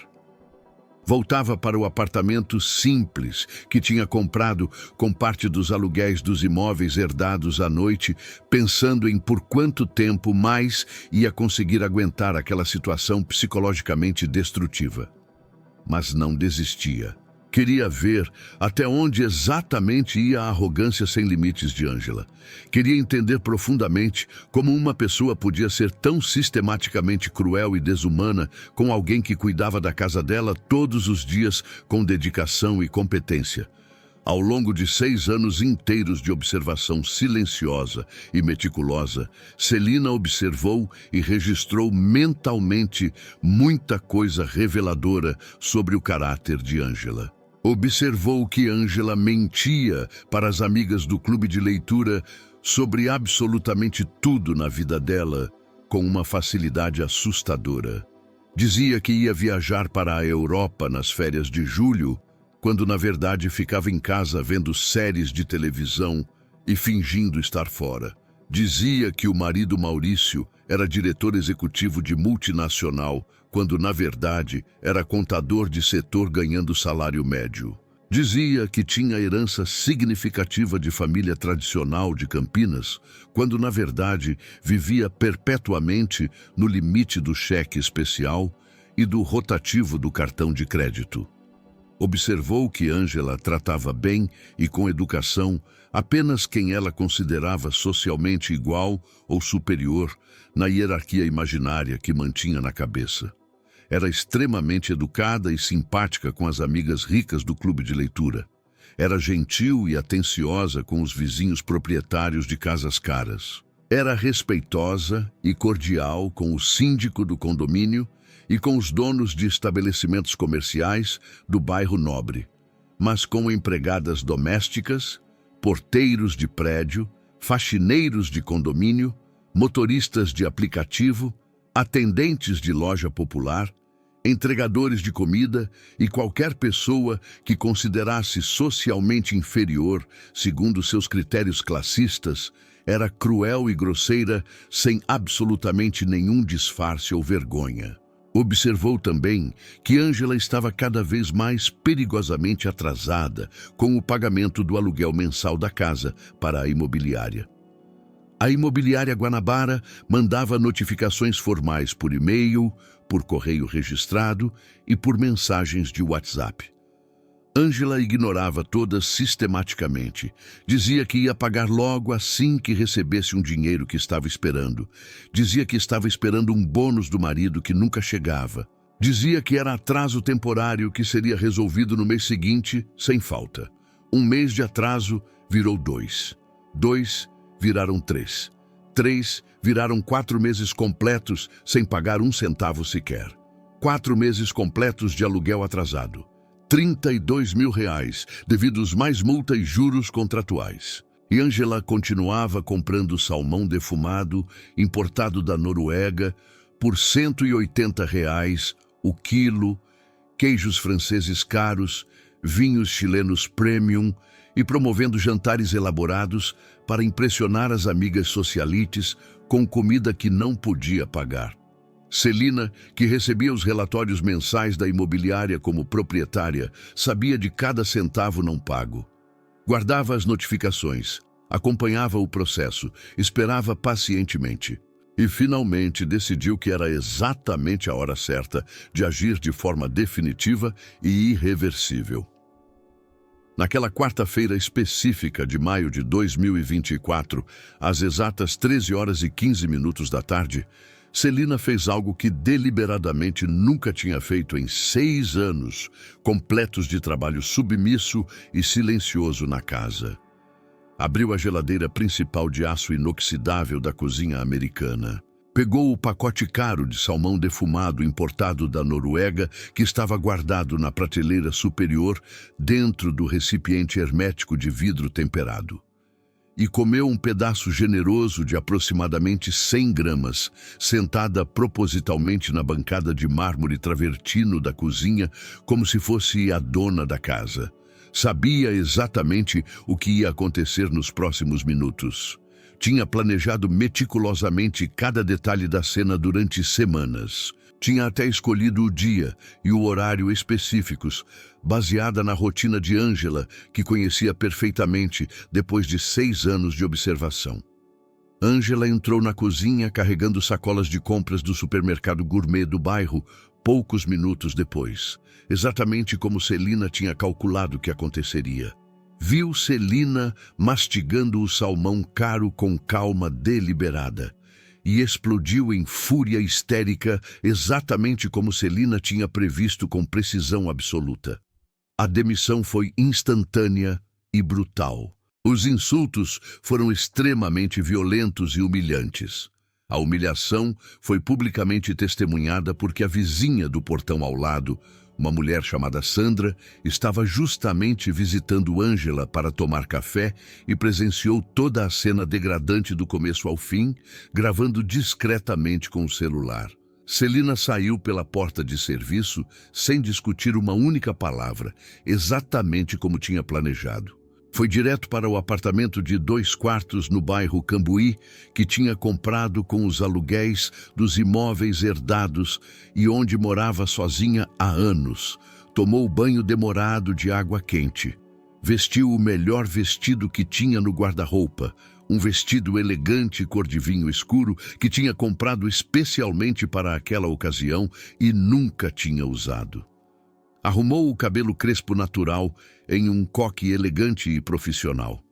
Voltava para o apartamento simples que tinha comprado com parte dos aluguéis dos imóveis herdados à noite, pensando em por quanto tempo mais ia conseguir aguentar aquela situação psicologicamente destrutiva. Mas não desistia. Queria ver até onde exatamente ia a arrogância sem limites de Ângela. Queria entender profundamente como uma pessoa podia ser tão sistematicamente cruel e desumana com alguém que cuidava da casa dela todos os dias com dedicação e competência. Ao longo de 6 anos inteiros de observação silenciosa e meticulosa, Celina observou e registrou mentalmente muita coisa reveladora sobre o caráter de Ângela. Observou que Ângela mentia para as amigas do clube de leitura sobre absolutamente tudo na vida dela, com uma facilidade assustadora. Dizia que ia viajar para a Europa nas férias de julho, quando na verdade ficava em casa vendo séries de televisão e fingindo estar fora. Dizia que o marido Maurício era diretor executivo de multinacional, quando na verdade era contador de setor ganhando salário médio. Dizia que tinha herança significativa de família tradicional de Campinas, quando na verdade vivia perpetuamente no limite do cheque especial e do rotativo do cartão de crédito. Observou que Ângela tratava bem e com educação apenas quem ela considerava socialmente igual ou superior na hierarquia imaginária que mantinha na cabeça. Era extremamente educada e simpática com as amigas ricas do clube de leitura. Era gentil e atenciosa com os vizinhos proprietários de casas caras. Era respeitosa e cordial com o síndico do condomínio e com os donos de estabelecimentos comerciais do bairro Nobre, mas com empregadas domésticas, porteiros de prédio, faxineiros de condomínio, motoristas de aplicativo, atendentes de loja popular, entregadores de comida e qualquer pessoa que considerasse socialmente inferior, segundo seus critérios classistas, era cruel e grosseira sem absolutamente nenhum disfarce ou vergonha. Observou também que Ângela estava cada vez mais perigosamente atrasada com o pagamento do aluguel mensal da casa para a imobiliária. A imobiliária Guanabara mandava notificações formais por e-mail, por correio registrado e por mensagens de WhatsApp. Ângela ignorava todas sistematicamente. Dizia que ia pagar logo assim que recebesse um dinheiro que estava esperando. Dizia que estava esperando um bônus do marido que nunca chegava. Dizia que era atraso temporário que seria resolvido no mês seguinte, sem falta. 1 mês de atraso virou 2. 2 viraram 3. 3 viraram 4 meses completos sem pagar 1 centavo sequer. 4 meses completos de aluguel atrasado. R$32 mil, devidos mais multa e juros contratuais. E Ângela continuava comprando salmão defumado, importado da Noruega, por R$180 o quilo, queijos franceses caros, vinhos chilenos premium e promovendo jantares elaborados para impressionar as amigas socialites com comida que não podia pagar. Celina, que recebia os relatórios mensais da imobiliária como proprietária, sabia de cada centavo não pago. Guardava as notificações, acompanhava o processo, esperava pacientemente. E finalmente decidiu que era exatamente a hora certa de agir de forma definitiva e irreversível. Naquela quarta-feira específica de maio de 2024, às exatas 13h15 da tarde, Celina fez algo que deliberadamente nunca tinha feito em 6 anos, completos de trabalho submisso e silencioso na casa. Abriu a geladeira principal de aço inoxidável da cozinha americana. Pegou o pacote caro de salmão defumado importado da Noruega que estava guardado na prateleira superior dentro do recipiente hermético de vidro temperado. E comeu um pedaço generoso de aproximadamente 100 gramas, sentada propositalmente na bancada de mármore travertino da cozinha, como se fosse a dona da casa. Sabia exatamente o que ia acontecer nos próximos minutos. Tinha planejado meticulosamente cada detalhe da cena durante semanas. Tinha até escolhido o dia e o horário específicos, baseada na rotina de Ângela, que conhecia perfeitamente depois de 6 anos de observação. Ângela entrou na cozinha carregando sacolas de compras do supermercado gourmet do bairro poucos minutos depois, exatamente como Celina tinha calculado que aconteceria. Viu Celina mastigando o salmão caro com calma deliberada e explodiu em fúria histérica, exatamente como Celina tinha previsto com precisão absoluta. A demissão foi instantânea e brutal. Os insultos foram extremamente violentos e humilhantes. A humilhação foi publicamente testemunhada porque a vizinha do portão ao lado, uma mulher chamada Sandra, estava justamente visitando Ângela para tomar café e presenciou toda a cena degradante do começo ao fim, gravando discretamente com o celular. Celina saiu pela porta de serviço sem discutir uma única palavra, exatamente como tinha planejado. Foi direto para o apartamento de 2 quartos no bairro Cambuí, que tinha comprado com os aluguéis dos imóveis herdados e onde morava sozinha há anos. Tomou banho demorado de água quente. Vestiu o melhor vestido que tinha no guarda-roupa, um vestido elegante cor de vinho escuro que tinha comprado especialmente para aquela ocasião e nunca tinha usado. Arrumou o cabelo crespo natural em um coque elegante e profissional.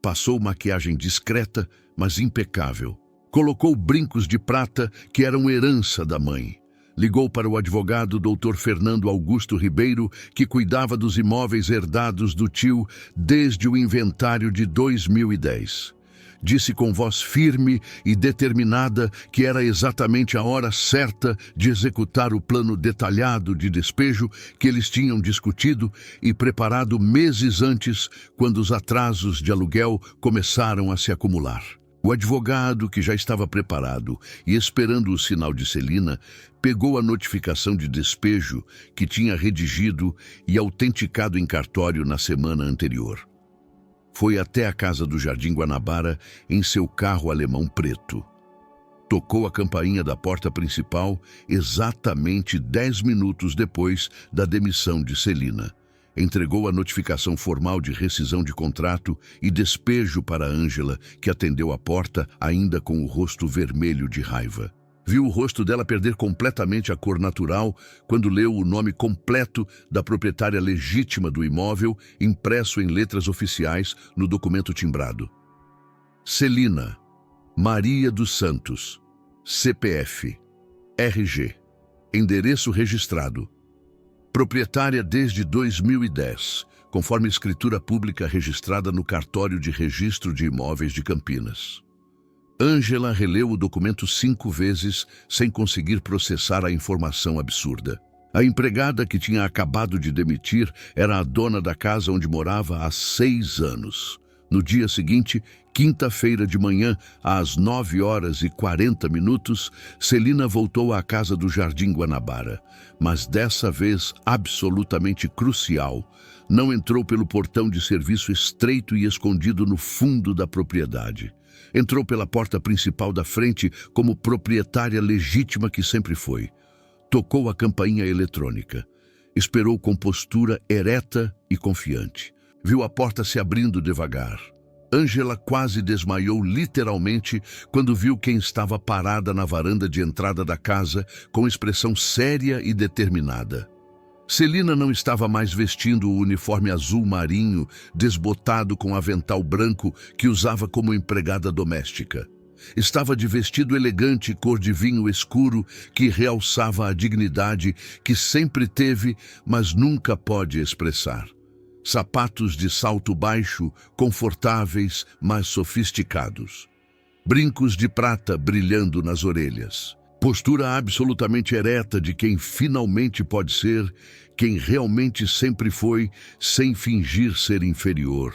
Passou maquiagem discreta, mas impecável. Colocou brincos de prata que eram herança da mãe. Ligou para o advogado Dr. Fernando Augusto Ribeiro, que cuidava dos imóveis herdados do tio desde o inventário de 2010. Disse com voz firme e determinada que era exatamente a hora certa de executar o plano detalhado de despejo que eles tinham discutido e preparado meses antes, quando os atrasos de aluguel começaram a se acumular. O advogado, que já estava preparado e esperando o sinal de Celina, pegou a notificação de despejo que tinha redigido e autenticado em cartório na semana anterior. Foi até a casa do Jardim Guanabara em seu carro alemão preto. Tocou a campainha da porta principal exatamente 10 minutos depois da demissão de Celina. Entregou a notificação formal de rescisão de contrato e despejo para Ângela, que atendeu a porta ainda com o rosto vermelho de raiva. Viu o rosto dela perder completamente a cor natural quando leu o nome completo da proprietária legítima do imóvel, impresso em letras oficiais no documento timbrado. Celina Maria dos Santos, CPF, RG, endereço registrado. Proprietária desde 2010, conforme escritura pública registrada no Cartório de Registro de Imóveis de Campinas. Ângela releu o documento 5 vezes sem conseguir processar a informação absurda. A empregada que tinha acabado de demitir era a dona da casa onde morava há 6 anos. No dia seguinte, quinta-feira de manhã, às 9h40, Celina voltou à casa do Jardim Guanabara, mas dessa vez absolutamente crucial. Não entrou pelo portão de serviço estreito e escondido no fundo da propriedade. Entrou pela porta principal da frente como proprietária legítima que sempre foi. Tocou a campainha eletrônica. Esperou com postura ereta e confiante. Viu a porta se abrindo devagar. Ângela quase desmaiou literalmente quando viu quem estava parada na varanda de entrada da casa com expressão séria e determinada. Celina não estava mais vestindo o uniforme azul marinho, desbotado com avental branco que usava como empregada doméstica. Estava de vestido elegante cor de vinho escuro que realçava a dignidade que sempre teve, mas nunca pode expressar. Sapatos de salto baixo, confortáveis, mas sofisticados. Brincos de prata brilhando nas orelhas. Postura absolutamente ereta de quem finalmente pode ser, quem realmente sempre foi, sem fingir ser inferior.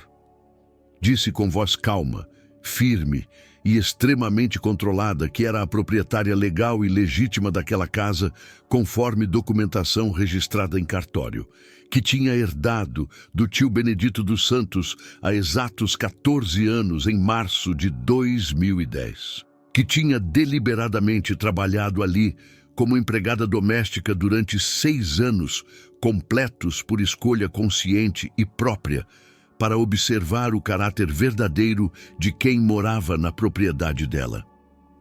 Disse com voz calma, firme e extremamente controlada que era a proprietária legal e legítima daquela casa, conforme documentação registrada em cartório, que tinha herdado do tio Benedito dos Santos há exatos 14 anos, em março de 2010. Que tinha deliberadamente trabalhado ali como empregada doméstica durante 6 anos, completos por escolha consciente e própria, para observar o caráter verdadeiro de quem morava na propriedade dela.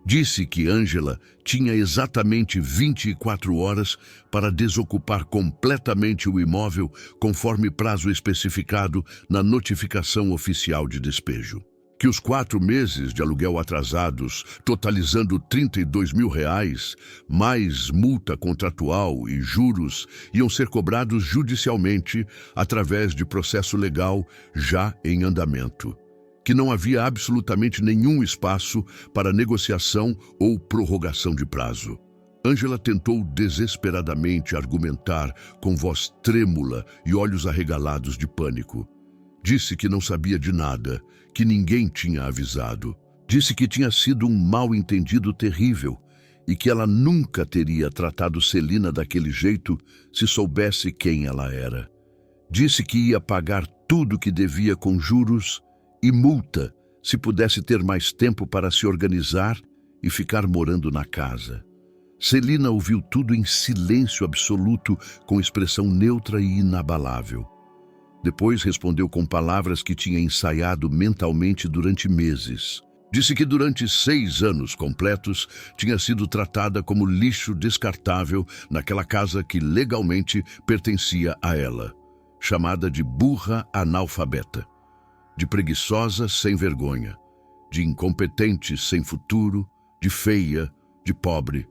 Disse que Ângela tinha exatamente 24 horas para desocupar completamente o imóvel, conforme prazo especificado na notificação oficial de despejo. Que os 4 meses de aluguel atrasados, totalizando R$32 mil, mais multa contratual e juros, iam ser cobrados judicialmente através de processo legal já em andamento. Que não havia absolutamente nenhum espaço para negociação ou prorrogação de prazo. Ângela tentou desesperadamente argumentar com voz trêmula e olhos arregalados de pânico. Disse que não sabia de nada, que ninguém tinha avisado. Disse que tinha sido um mal-entendido terrível e que ela nunca teria tratado Celina daquele jeito se soubesse quem ela era. Disse que ia pagar tudo que devia com juros e multa se pudesse ter mais tempo para se organizar e ficar morando na casa. Celina ouviu tudo em silêncio absoluto, com expressão neutra e inabalável. Depois respondeu com palavras que tinha ensaiado mentalmente durante meses. Disse que durante 6 anos completos tinha sido tratada como lixo descartável naquela casa que legalmente pertencia a ela, chamada de burra analfabeta, de preguiçosa sem vergonha, de incompetente sem futuro, de feia, de pobre,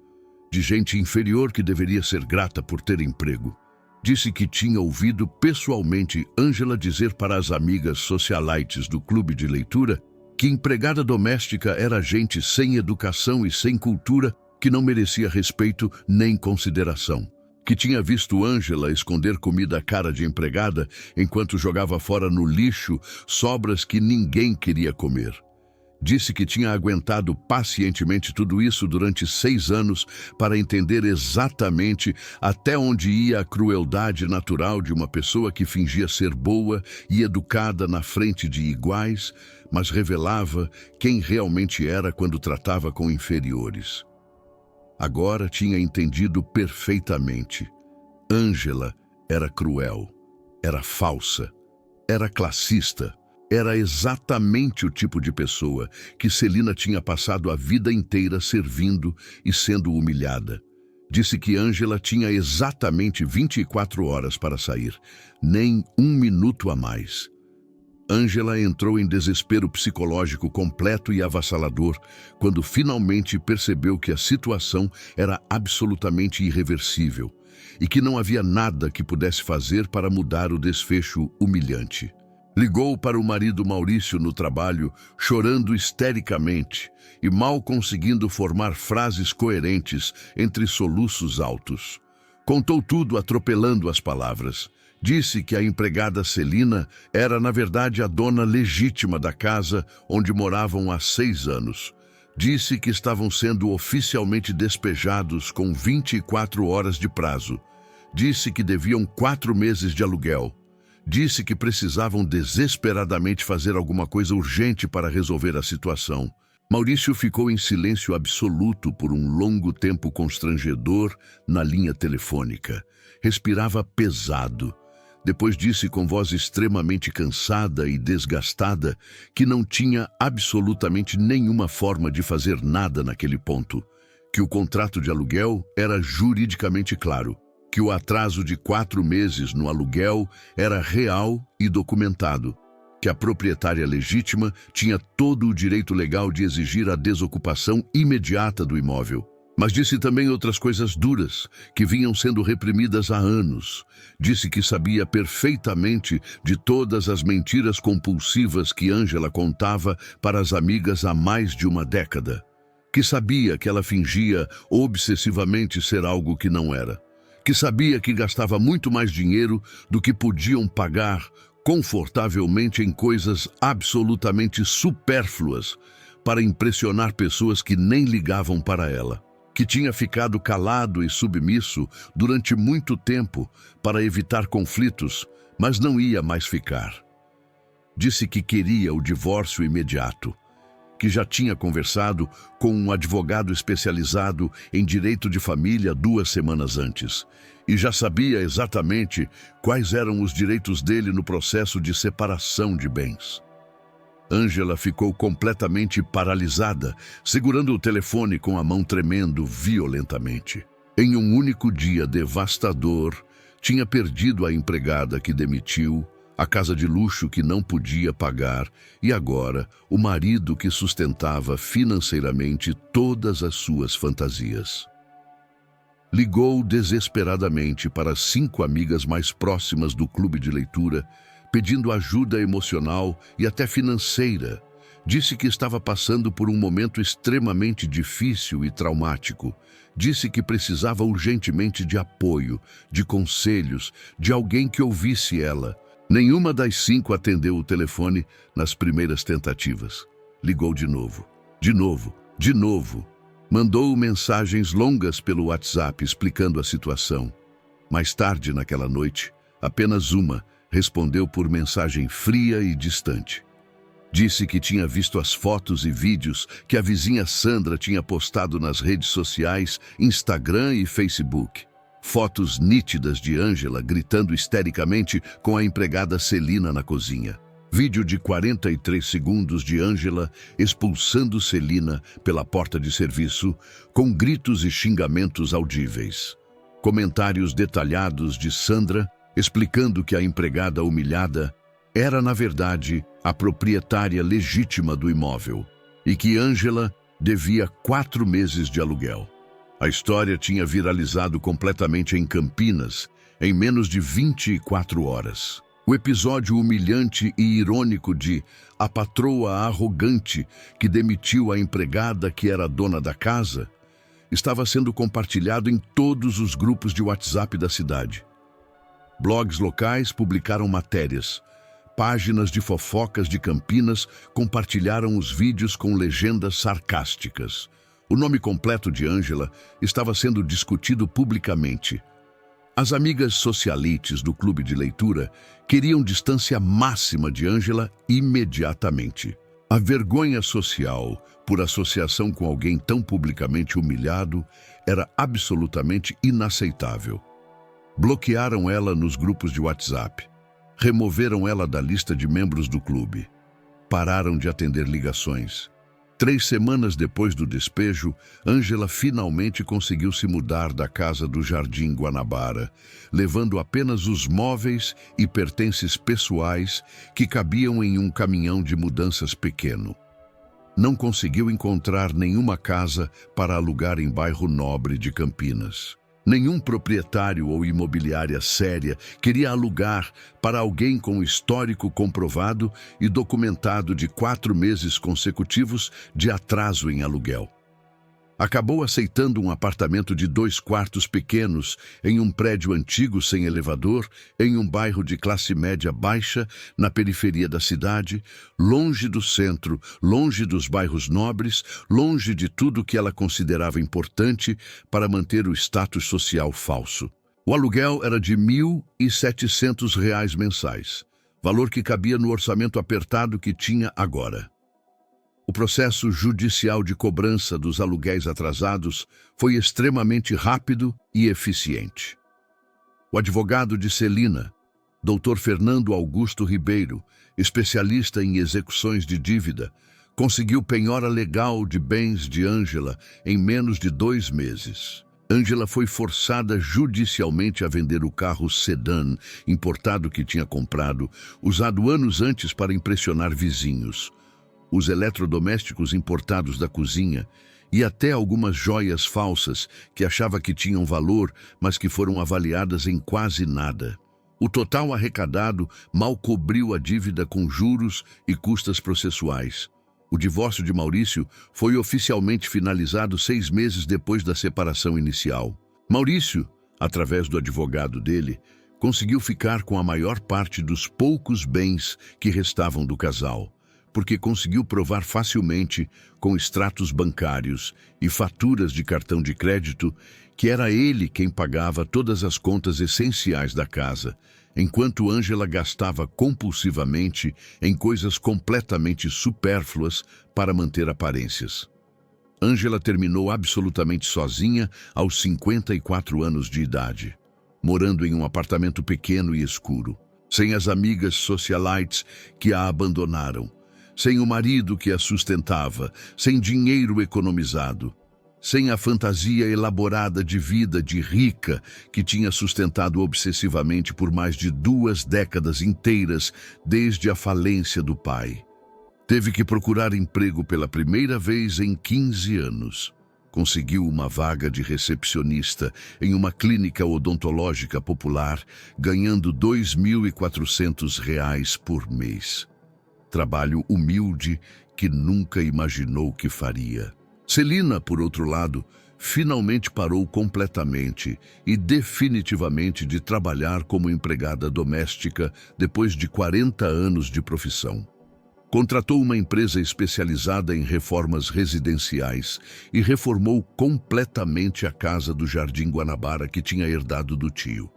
de gente inferior que deveria ser grata por ter emprego. Disse que tinha ouvido pessoalmente Ângela dizer para as amigas socialites do clube de leitura que empregada doméstica era gente sem educação e sem cultura que não merecia respeito nem consideração. Que tinha visto Ângela esconder comida à cara de empregada enquanto jogava fora no lixo sobras que ninguém queria comer. Disse que tinha aguentado pacientemente tudo isso durante 6 anos para entender exatamente até onde ia a crueldade natural de uma pessoa que fingia ser boa e educada na frente de iguais, mas revelava quem realmente era quando tratava com inferiores. Agora tinha entendido perfeitamente. Ângela era cruel, era falsa, era classista. Era exatamente o tipo de pessoa que Celina tinha passado a vida inteira servindo e sendo humilhada. Disse que Ângela tinha exatamente 24 horas para sair, nem 1 minuto a mais. Ângela entrou em desespero psicológico completo e avassalador quando finalmente percebeu que a situação era absolutamente irreversível e que não havia nada que pudesse fazer para mudar o desfecho humilhante. Ligou para o marido Maurício no trabalho, chorando histericamente e mal conseguindo formar frases coerentes entre soluços altos. Contou tudo atropelando as palavras. Disse que a empregada Celina era, na verdade, a dona legítima da casa onde moravam há 6 anos. Disse que estavam sendo oficialmente despejados com 24 horas de prazo. Disse que deviam 4 meses de aluguel. Disse que precisavam desesperadamente fazer alguma coisa urgente para resolver a situação. Maurício ficou em silêncio absoluto por um longo tempo constrangedor na linha telefônica. Respirava pesado. Depois disse com voz extremamente cansada e desgastada que não tinha absolutamente nenhuma forma de fazer nada naquele ponto. Que o contrato de aluguel era juridicamente claro. Que o atraso de 4 meses no aluguel era real e documentado, que a proprietária legítima tinha todo o direito legal de exigir a desocupação imediata do imóvel. Mas disse também outras coisas duras, que vinham sendo reprimidas há anos. Disse que sabia perfeitamente de todas as mentiras compulsivas que Ângela contava para as amigas há mais de uma década. Que sabia que ela fingia obsessivamente ser algo que não era. Que sabia que gastava muito mais dinheiro do que podiam pagar confortavelmente em coisas absolutamente supérfluas para impressionar pessoas que nem ligavam para ela. que tinha ficado calado e submisso durante muito tempo para evitar conflitos, mas não ia mais ficar. Disse que queria o divórcio imediato, que já tinha conversado com um advogado especializado em direito de família 2 semanas antes e já sabia exatamente quais eram os direitos dele no processo de separação de bens. Ângela ficou completamente paralisada, segurando o telefone com a mão tremendo violentamente. Em um único dia devastador, tinha perdido a empregada que demitiu, a casa de luxo que não podia pagar e agora o marido que sustentava financeiramente todas as suas fantasias. Ligou desesperadamente para as 5 amigas mais próximas do clube de leitura, pedindo ajuda emocional e até financeira. Disse que estava passando por um momento extremamente difícil e traumático. Disse que precisava urgentemente de apoio, de conselhos, de alguém que ouvisse ela. Nenhuma das 5 atendeu o telefone nas primeiras tentativas. Ligou de novo, de novo, de novo. Mandou mensagens longas pelo WhatsApp explicando a situação. Mais tarde naquela noite, apenas uma respondeu por mensagem fria e distante. Disse que tinha visto as fotos e vídeos que a vizinha Sandra tinha postado nas redes sociais, Instagram e Facebook. Fotos nítidas de Ângela gritando histericamente com a empregada Celina na cozinha. Vídeo de 43 segundos de Ângela expulsando Celina pela porta de serviço, com gritos e xingamentos audíveis. Comentários detalhados de Sandra explicando que a empregada humilhada era, na verdade, a proprietária legítima do imóvel e que Ângela devia 4 meses de aluguel. A história tinha viralizado completamente em Campinas em menos de 24 horas. O episódio humilhante e irônico de a patroa arrogante que demitiu a empregada que era dona da casa estava sendo compartilhado em todos os grupos de WhatsApp da cidade. Blogs locais publicaram matérias. Páginas de fofocas de Campinas compartilharam os vídeos com legendas sarcásticas. O nome completo de Ângela estava sendo discutido publicamente. As amigas socialites do clube de leitura queriam distância máxima de Ângela imediatamente. A vergonha social por associação com alguém tão publicamente humilhado era absolutamente inaceitável. Bloquearam ela nos grupos de WhatsApp. Removeram ela da lista de membros do clube. Pararam de atender ligações. 3 semanas depois do despejo, Ângela finalmente conseguiu se mudar da casa do Jardim Guanabara, levando apenas os móveis e pertences pessoais que cabiam em um caminhão de mudanças pequeno. Não conseguiu encontrar nenhuma casa para alugar em bairro nobre de Campinas. Nenhum proprietário ou imobiliária séria queria alugar para alguém com histórico comprovado e documentado de 4 meses consecutivos de atraso em aluguel. Acabou aceitando um apartamento de 2 quartos pequenos em um prédio antigo sem elevador, em um bairro de classe média baixa, na periferia da cidade, longe do centro, longe dos bairros nobres, longe de tudo que ela considerava importante para manter o status social falso. O aluguel era de R$ 1.700 mensais, valor que cabia no orçamento apertado que tinha agora. O processo judicial de cobrança dos aluguéis atrasados foi extremamente rápido e eficiente. O advogado de Celina, Dr. Fernando Augusto Ribeiro, especialista em execuções de dívida, conseguiu penhora legal de bens de Ângela em menos de 2 meses. Ângela foi forçada judicialmente a vender o carro sedã importado que tinha comprado, usado anos antes para impressionar vizinhos, os eletrodomésticos importados da cozinha e até algumas joias falsas que achava que tinham valor, mas que foram avaliadas em quase nada. O total arrecadado mal cobriu a dívida com juros e custas processuais. O divórcio de Maurício foi oficialmente finalizado 6 meses depois da separação inicial. Maurício, através do advogado dele, conseguiu ficar com a maior parte dos poucos bens que restavam do casal. porque conseguiu provar facilmente, com extratos bancários e faturas de cartão de crédito, que era ele quem pagava todas as contas essenciais da casa, enquanto Ângela gastava compulsivamente em coisas completamente supérfluas para manter aparências. Ângela terminou absolutamente sozinha aos 54 anos de idade, morando em um apartamento pequeno e escuro, sem as amigas socialites que a abandonaram, sem o marido que a sustentava, sem dinheiro economizado, sem a fantasia elaborada de vida de rica que tinha sustentado obsessivamente por mais de 2 décadas inteiras desde a falência do pai. Teve que procurar emprego pela primeira vez em 15 anos. Conseguiu uma vaga de recepcionista em uma clínica odontológica popular, ganhando R$ 2.400 por mês. Trabalho humilde que nunca imaginou que faria. Celina, por outro lado, finalmente parou completamente e definitivamente de trabalhar como empregada doméstica depois de 40 anos de profissão. Contratou uma empresa especializada em reformas residenciais e reformou completamente a casa do Jardim Guanabara que tinha herdado do tio.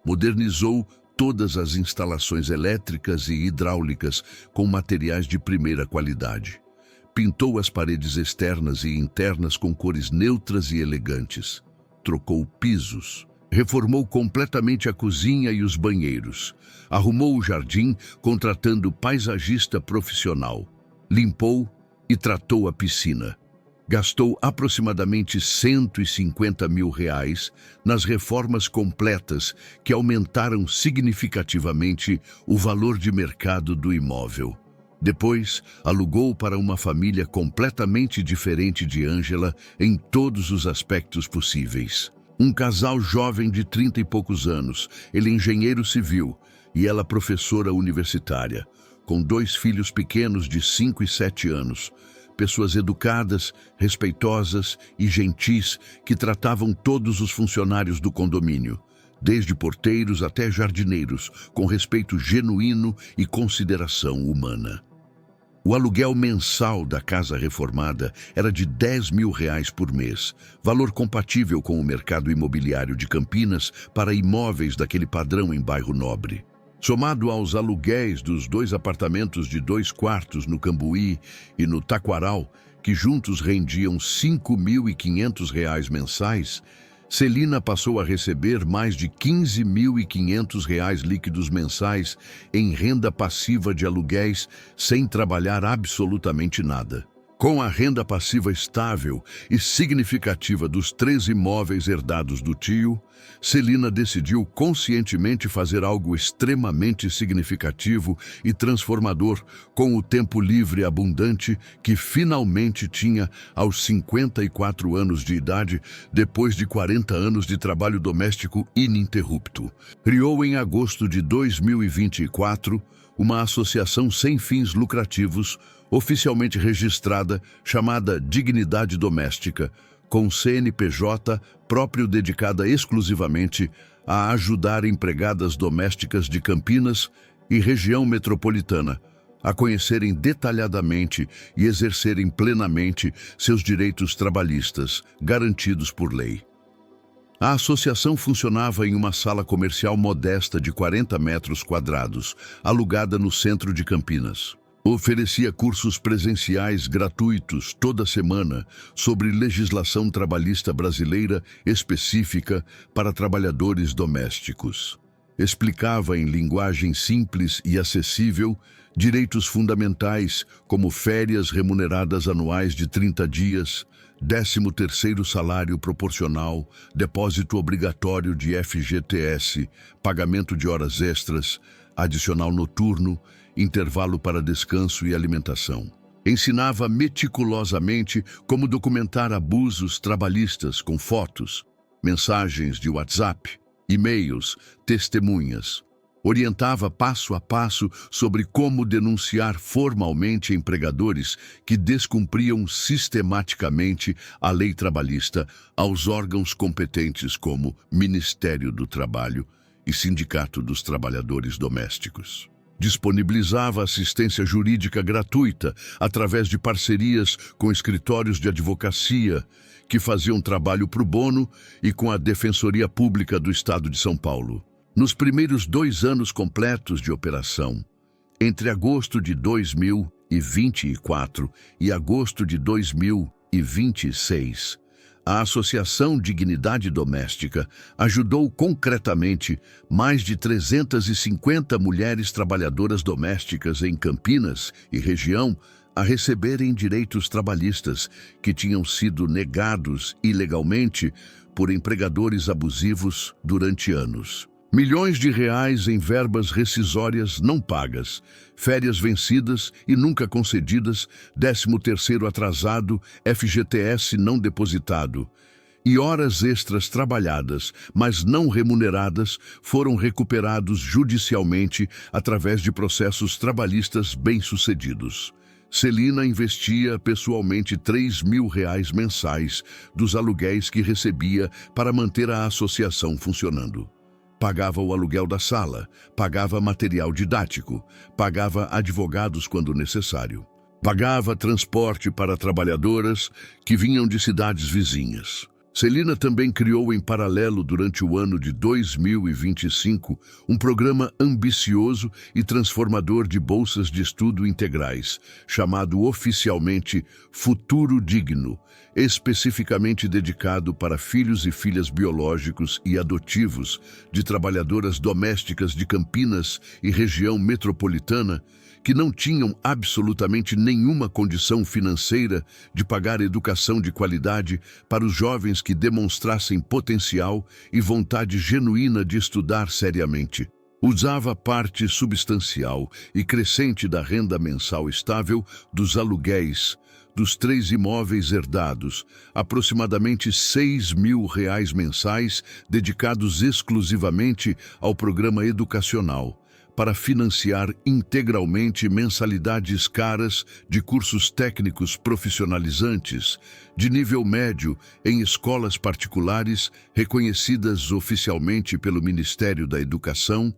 Modernizou todas as instalações elétricas e hidráulicas com materiais de primeira qualidade. Pintou as paredes externas e internas com cores neutras e elegantes. Trocou pisos. Reformou completamente a cozinha e os banheiros. Arrumou o jardim contratando paisagista profissional. Limpou e tratou a piscina. Gastou aproximadamente R$ 150 mil nas reformas completas que aumentaram significativamente o valor de mercado do imóvel. Depois, alugou para uma família completamente diferente de Ângela em todos os aspectos possíveis. Um casal jovem de 30 e poucos anos, ele engenheiro civil e ela professora universitária, com 2 filhos pequenos de 5 e 7 anos. Pessoas educadas, respeitosas e gentis que tratavam todos os funcionários do condomínio, desde porteiros até jardineiros, com respeito genuíno e consideração humana. O aluguel mensal da casa reformada era de R$ 10 mil por mês, valor compatível com o mercado imobiliário de Campinas para imóveis daquele padrão em bairro nobre. Somado aos aluguéis dos 2 apartamentos de 2 quartos no Cambuí e no Taquaral, que juntos rendiam R$ 5.500 mensais, Celina passou a receber mais de R$ 15.500 líquidos mensais em renda passiva de aluguéis sem trabalhar absolutamente nada. Com a renda passiva estável e significativa dos 3 imóveis herdados do tio, Celina decidiu conscientemente fazer algo extremamente significativo e transformador com o tempo livre abundante que finalmente tinha aos 54 anos de idade, depois de 40 anos de trabalho doméstico ininterrupto. Criou em agosto de 2024 uma associação sem fins lucrativos, oficialmente registrada, chamada Dignidade Doméstica, com CNPJ próprio dedicada exclusivamente a ajudar empregadas domésticas de Campinas e região metropolitana a conhecerem detalhadamente e exercerem plenamente seus direitos trabalhistas, garantidos por lei. A associação funcionava em uma sala comercial modesta de 40 metros quadrados, alugada no centro de Campinas. Oferecia cursos presenciais gratuitos toda semana sobre legislação trabalhista brasileira específica para trabalhadores domésticos. Explicava em linguagem simples e acessível direitos fundamentais como férias remuneradas anuais de 30 dias, 13º salário proporcional, depósito obrigatório de FGTS, pagamento de horas extras, adicional noturno, intervalo para descanso e alimentação. Ensinava meticulosamente como documentar abusos trabalhistas com fotos, mensagens de WhatsApp, e-mails, testemunhas. Orientava passo a passo sobre como denunciar formalmente empregadores que descumpriam sistematicamente a lei trabalhista aos órgãos competentes como Ministério do Trabalho e Sindicato dos Trabalhadores Domésticos. Disponibilizava assistência jurídica gratuita através de parcerias com escritórios de advocacia que faziam trabalho pro bono e com a Defensoria Pública do Estado de São Paulo. Nos primeiros 2 anos completos de operação, entre agosto de 2024 e agosto de 2026, a Associação Dignidade Doméstica ajudou concretamente mais de 350 mulheres trabalhadoras domésticas em Campinas e região a receberem direitos trabalhistas que tinham sido negados ilegalmente por empregadores abusivos durante anos. Milhões de reais em verbas rescisórias não pagas, férias vencidas e nunca concedidas, 13º atrasado, FGTS não depositado e horas extras trabalhadas, mas não remuneradas, foram recuperados judicialmente através de processos trabalhistas bem-sucedidos. Celina investia pessoalmente R$3.000 mensais dos aluguéis que recebia para manter a associação funcionando. Pagava o aluguel da sala, pagava material didático, pagava advogados quando necessário. Pagava transporte para trabalhadoras que vinham de cidades vizinhas. Celina também criou em paralelo durante o ano de 2025 um programa ambicioso e transformador de bolsas de estudo integrais, chamado oficialmente Futuro Digno, especificamente dedicado para filhos e filhas biológicos e adotivos de trabalhadoras domésticas de Campinas e região metropolitana que não tinham absolutamente nenhuma condição financeira de pagar educação de qualidade para os jovens que demonstrassem potencial e vontade genuína de estudar seriamente. Usava parte substancial e crescente da renda mensal estável dos aluguéis dos 3 imóveis herdados, aproximadamente R$6.000 mensais dedicados exclusivamente ao programa educacional, para financiar integralmente mensalidades caras de cursos técnicos profissionalizantes de nível médio em escolas particulares reconhecidas oficialmente pelo Ministério da Educação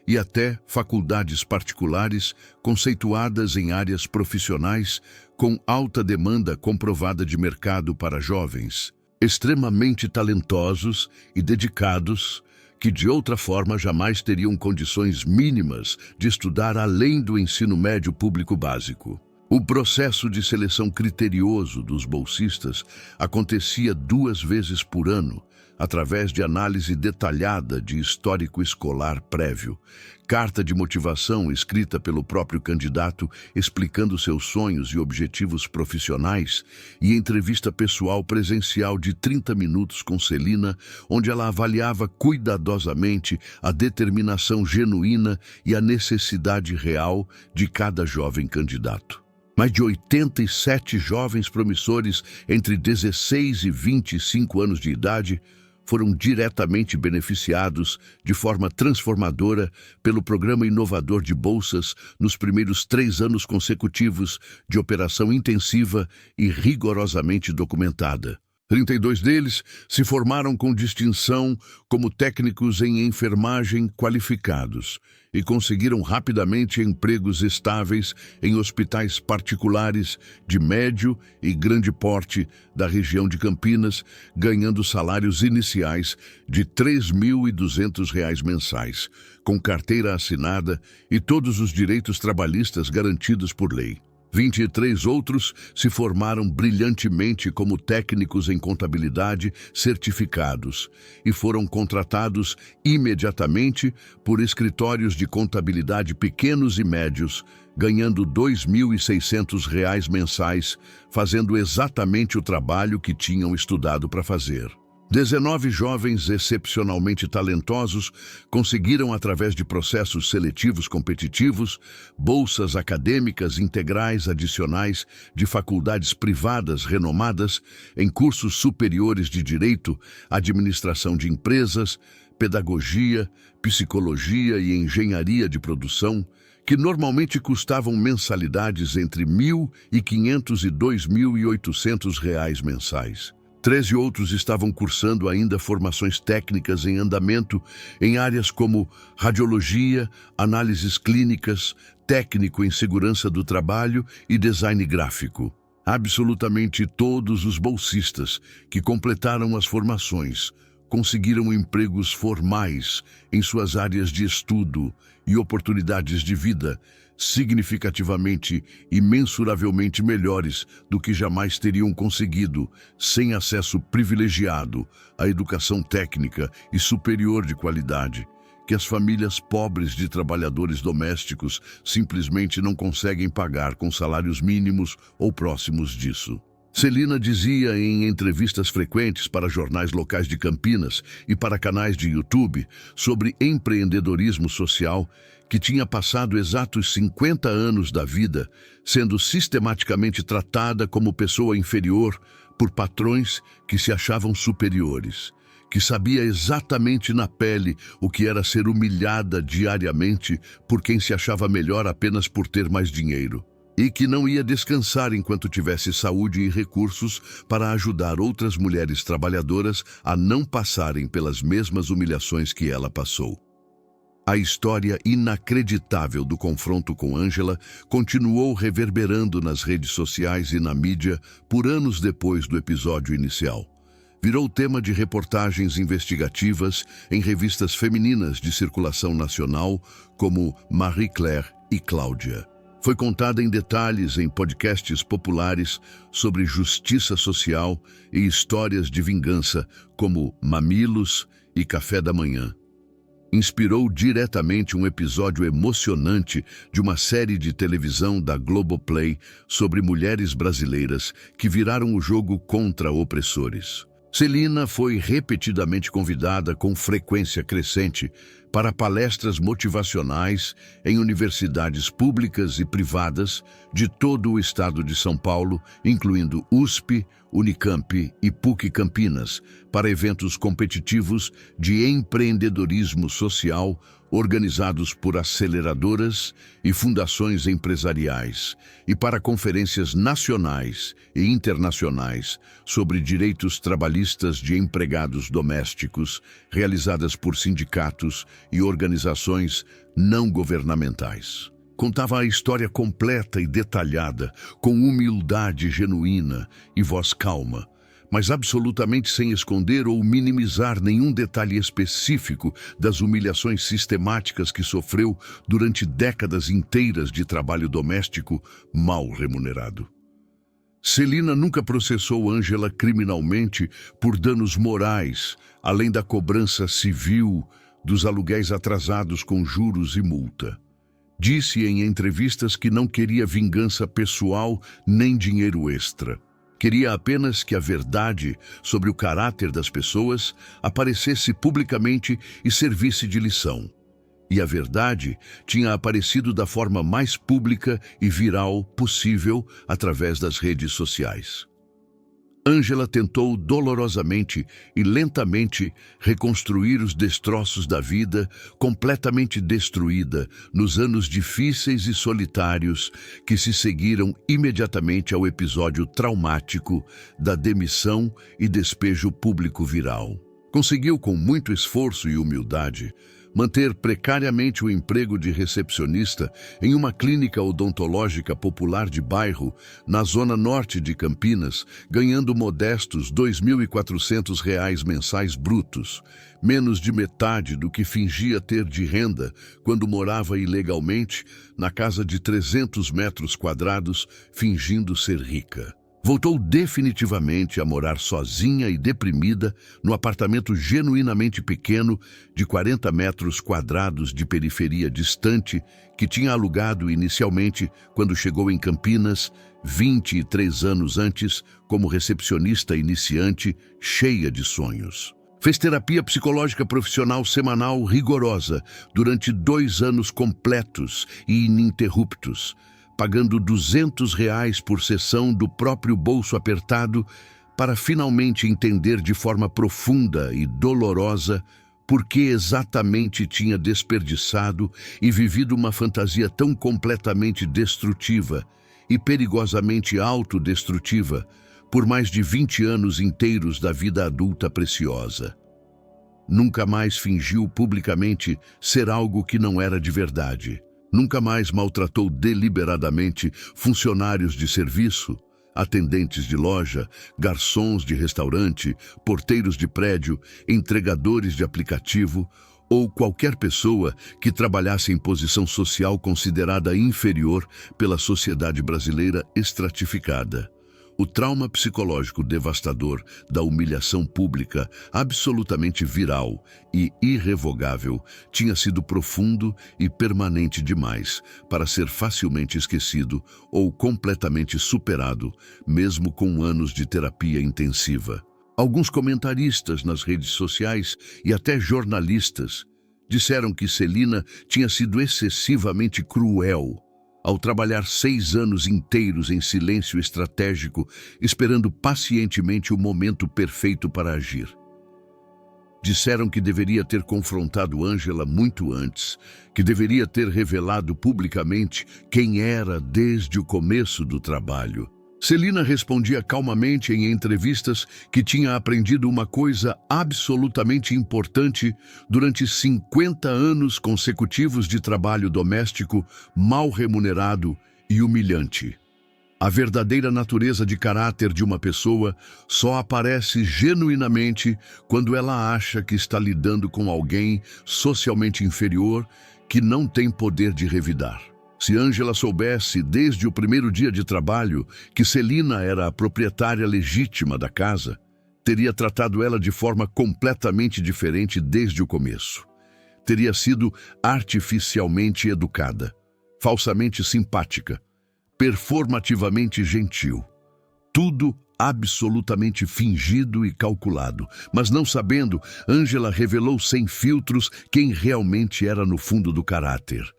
e até faculdades particulares conceituadas em áreas profissionais com alta demanda comprovada de mercado para jovens, extremamente talentosos e dedicados, que de outra forma jamais teriam condições mínimas de estudar além do ensino médio público básico. O processo de seleção criterioso dos bolsistas acontecia 2 vezes por ano, através de análise detalhada de histórico escolar prévio, carta de motivação escrita pelo próprio candidato explicando seus sonhos e objetivos profissionais e entrevista pessoal presencial de 30 minutos com Celina, onde ela avaliava cuidadosamente a determinação genuína e a necessidade real de cada jovem candidato. Mais de 87 jovens promissores entre 16 e 25 anos de idade foram diretamente beneficiados de forma transformadora pelo programa inovador de bolsas nos primeiros 3 anos consecutivos de operação intensiva e rigorosamente documentada. 32 deles se formaram com distinção como técnicos em enfermagem qualificados e conseguiram rapidamente empregos estáveis em hospitais particulares de médio e grande porte da região de Campinas, ganhando salários iniciais de R$3.200 mensais, com carteira assinada e todos os direitos trabalhistas garantidos por lei. 23 outros se formaram brilhantemente como técnicos em contabilidade certificados e foram contratados imediatamente por escritórios de contabilidade pequenos e médios, ganhando R$2.600 mensais, fazendo exatamente o trabalho que tinham estudado para fazer. 19 jovens excepcionalmente talentosos conseguiram, através de processos seletivos competitivos, bolsas acadêmicas integrais adicionais de faculdades privadas renomadas em cursos superiores de Direito, Administração de Empresas, Pedagogia, Psicologia e Engenharia de Produção, que normalmente custavam mensalidades entre R$1.500 e R$2.800 mensais. 13 outros estavam cursando ainda formações técnicas em andamento em áreas como radiologia, análises clínicas, técnico em segurança do trabalho e design gráfico. Absolutamente todos os bolsistas que completaram as formações conseguiram empregos formais em suas áreas de estudo e oportunidades de vida significativamente e mensuravelmente melhores do que jamais teriam conseguido sem acesso privilegiado à educação técnica e superior de qualidade, que as famílias pobres de trabalhadores domésticos simplesmente não conseguem pagar com salários mínimos ou próximos disso. Celina dizia em entrevistas frequentes para jornais locais de Campinas e para canais de YouTube sobre empreendedorismo social que tinha passado exatos 50 anos da vida sendo sistematicamente tratada como pessoa inferior por patrões que se achavam superiores, que sabia exatamente na pele o que era ser humilhada diariamente por quem se achava melhor apenas por ter mais dinheiro, e que não ia descansar enquanto tivesse saúde e recursos para ajudar outras mulheres trabalhadoras a não passarem pelas mesmas humilhações que ela passou. A história inacreditável do confronto com Ângela continuou reverberando nas redes sociais e na mídia por anos depois do episódio inicial. Virou tema de reportagens investigativas em revistas femininas de circulação nacional como Marie Claire e Cláudia. Foi contada em detalhes em podcasts populares sobre justiça social e histórias de vingança como Mamilos e Café da Manhã. Inspirou diretamente um episódio emocionante de uma série de televisão da Globoplay sobre mulheres brasileiras que viraram o jogo contra opressores. Celina foi repetidamente convidada com frequência crescente para palestras motivacionais em universidades públicas e privadas de todo o estado de São Paulo, incluindo USP, Unicamp e PUC Campinas, para eventos competitivos de empreendedorismo social organizados por aceleradoras e fundações empresariais, e para conferências nacionais e internacionais sobre direitos trabalhistas de empregados domésticos, realizadas por sindicatos e organizações não governamentais. Contava a história completa e detalhada, com humildade genuína e voz calma, mas absolutamente sem esconder ou minimizar nenhum detalhe específico das humilhações sistemáticas que sofreu durante décadas inteiras de trabalho doméstico mal remunerado. Celina nunca processou Ângela criminalmente por danos morais, além da cobrança civil dos aluguéis atrasados com juros e multa. Disse em entrevistas que não queria vingança pessoal nem dinheiro extra. Queria apenas que a verdade sobre o caráter das pessoas aparecesse publicamente e servisse de lição. E a verdade tinha aparecido da forma mais pública e viral possível através das redes sociais. Ângela tentou dolorosamente e lentamente reconstruir os destroços da vida completamente destruída nos anos difíceis e solitários que se seguiram imediatamente ao episódio traumático da demissão e despejo público viral. Conseguiu, com muito esforço e humildade, manter precariamente o emprego de recepcionista em uma clínica odontológica popular de bairro na zona norte de Campinas, ganhando modestos R$ 2.400 mensais brutos, menos de metade do que fingia ter de renda quando morava ilegalmente na casa de 300 metros quadrados, fingindo ser rica. Voltou definitivamente a morar sozinha e deprimida no apartamento genuinamente pequeno de 40 metros quadrados de periferia distante que tinha alugado inicialmente quando chegou em Campinas, 23 anos antes, como recepcionista iniciante, cheia de sonhos. Fez terapia psicológica profissional semanal rigorosa durante 2 anos completos e ininterruptos, pagando R$ 200 por sessão do próprio bolso apertado para finalmente entender de forma profunda e dolorosa por que exatamente tinha desperdiçado e vivido uma fantasia tão completamente destrutiva e perigosamente autodestrutiva por mais de 20 anos inteiros da vida adulta preciosa. Nunca mais fingiu publicamente ser algo que não era de verdade. Nunca mais maltratou deliberadamente funcionários de serviço, atendentes de loja, garçons de restaurante, porteiros de prédio, entregadores de aplicativo ou qualquer pessoa que trabalhasse em posição social considerada inferior pela sociedade brasileira estratificada. O trauma psicológico devastador da humilhação pública, absolutamente viral e irrevogável, tinha sido profundo e permanente demais para ser facilmente esquecido ou completamente superado, mesmo com anos de terapia intensiva. Alguns comentaristas nas redes sociais e até jornalistas disseram que Celina tinha sido excessivamente cruel ao trabalhar 6 anos inteiros em silêncio estratégico, esperando pacientemente o momento perfeito para agir. Disseram que deveria ter confrontado Ângela muito antes, que deveria ter revelado publicamente quem era desde o começo do trabalho. Celina respondia calmamente em entrevistas que tinha aprendido uma coisa absolutamente importante durante 50 anos consecutivos de trabalho doméstico mal remunerado e humilhante. A verdadeira natureza de caráter de uma pessoa só aparece genuinamente quando ela acha que está lidando com alguém socialmente inferior que não tem poder de revidar. Se Ângela soubesse, desde o primeiro dia de trabalho, que Celina era a proprietária legítima da casa, teria tratado ela de forma completamente diferente desde o começo. Teria sido artificialmente educada, falsamente simpática, performativamente gentil. Tudo absolutamente fingido e calculado. Mas não sabendo, Ângela revelou sem filtros quem realmente era no fundo do caráter.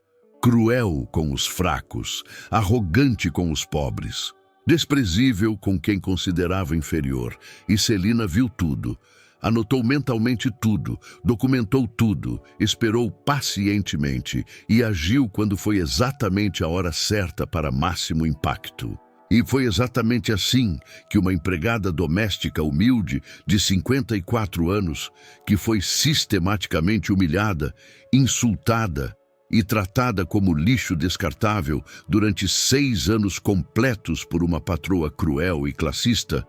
Cruel com os fracos, arrogante com os pobres, desprezível com quem considerava inferior. E Celina viu tudo, anotou mentalmente tudo, documentou tudo, esperou pacientemente e agiu quando foi exatamente a hora certa para máximo impacto. E foi exatamente assim que uma empregada doméstica humilde de 54 anos, que foi sistematicamente humilhada, insultada, e tratada como lixo descartável durante 6 anos completos por uma patroa cruel e classista,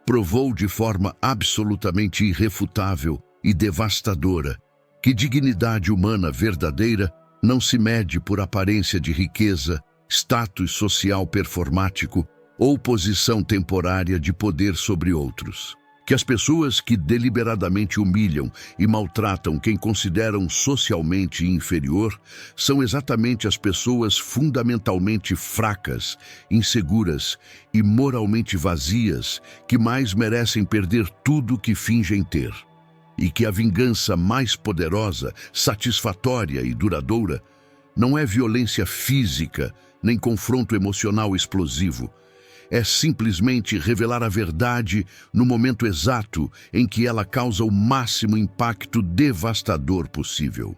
provou de forma absolutamente irrefutável e devastadora que dignidade humana verdadeira não se mede por aparência de riqueza, status social performático ou posição temporária de poder sobre outros. Que as pessoas que deliberadamente humilham e maltratam quem consideram socialmente inferior são exatamente as pessoas fundamentalmente fracas, inseguras e moralmente vazias que mais merecem perder tudo que fingem ter. E que a vingança mais poderosa, satisfatória e duradoura não é violência física nem confronto emocional explosivo. É simplesmente revelar a verdade no momento exato em que ela causa o máximo impacto devastador possível.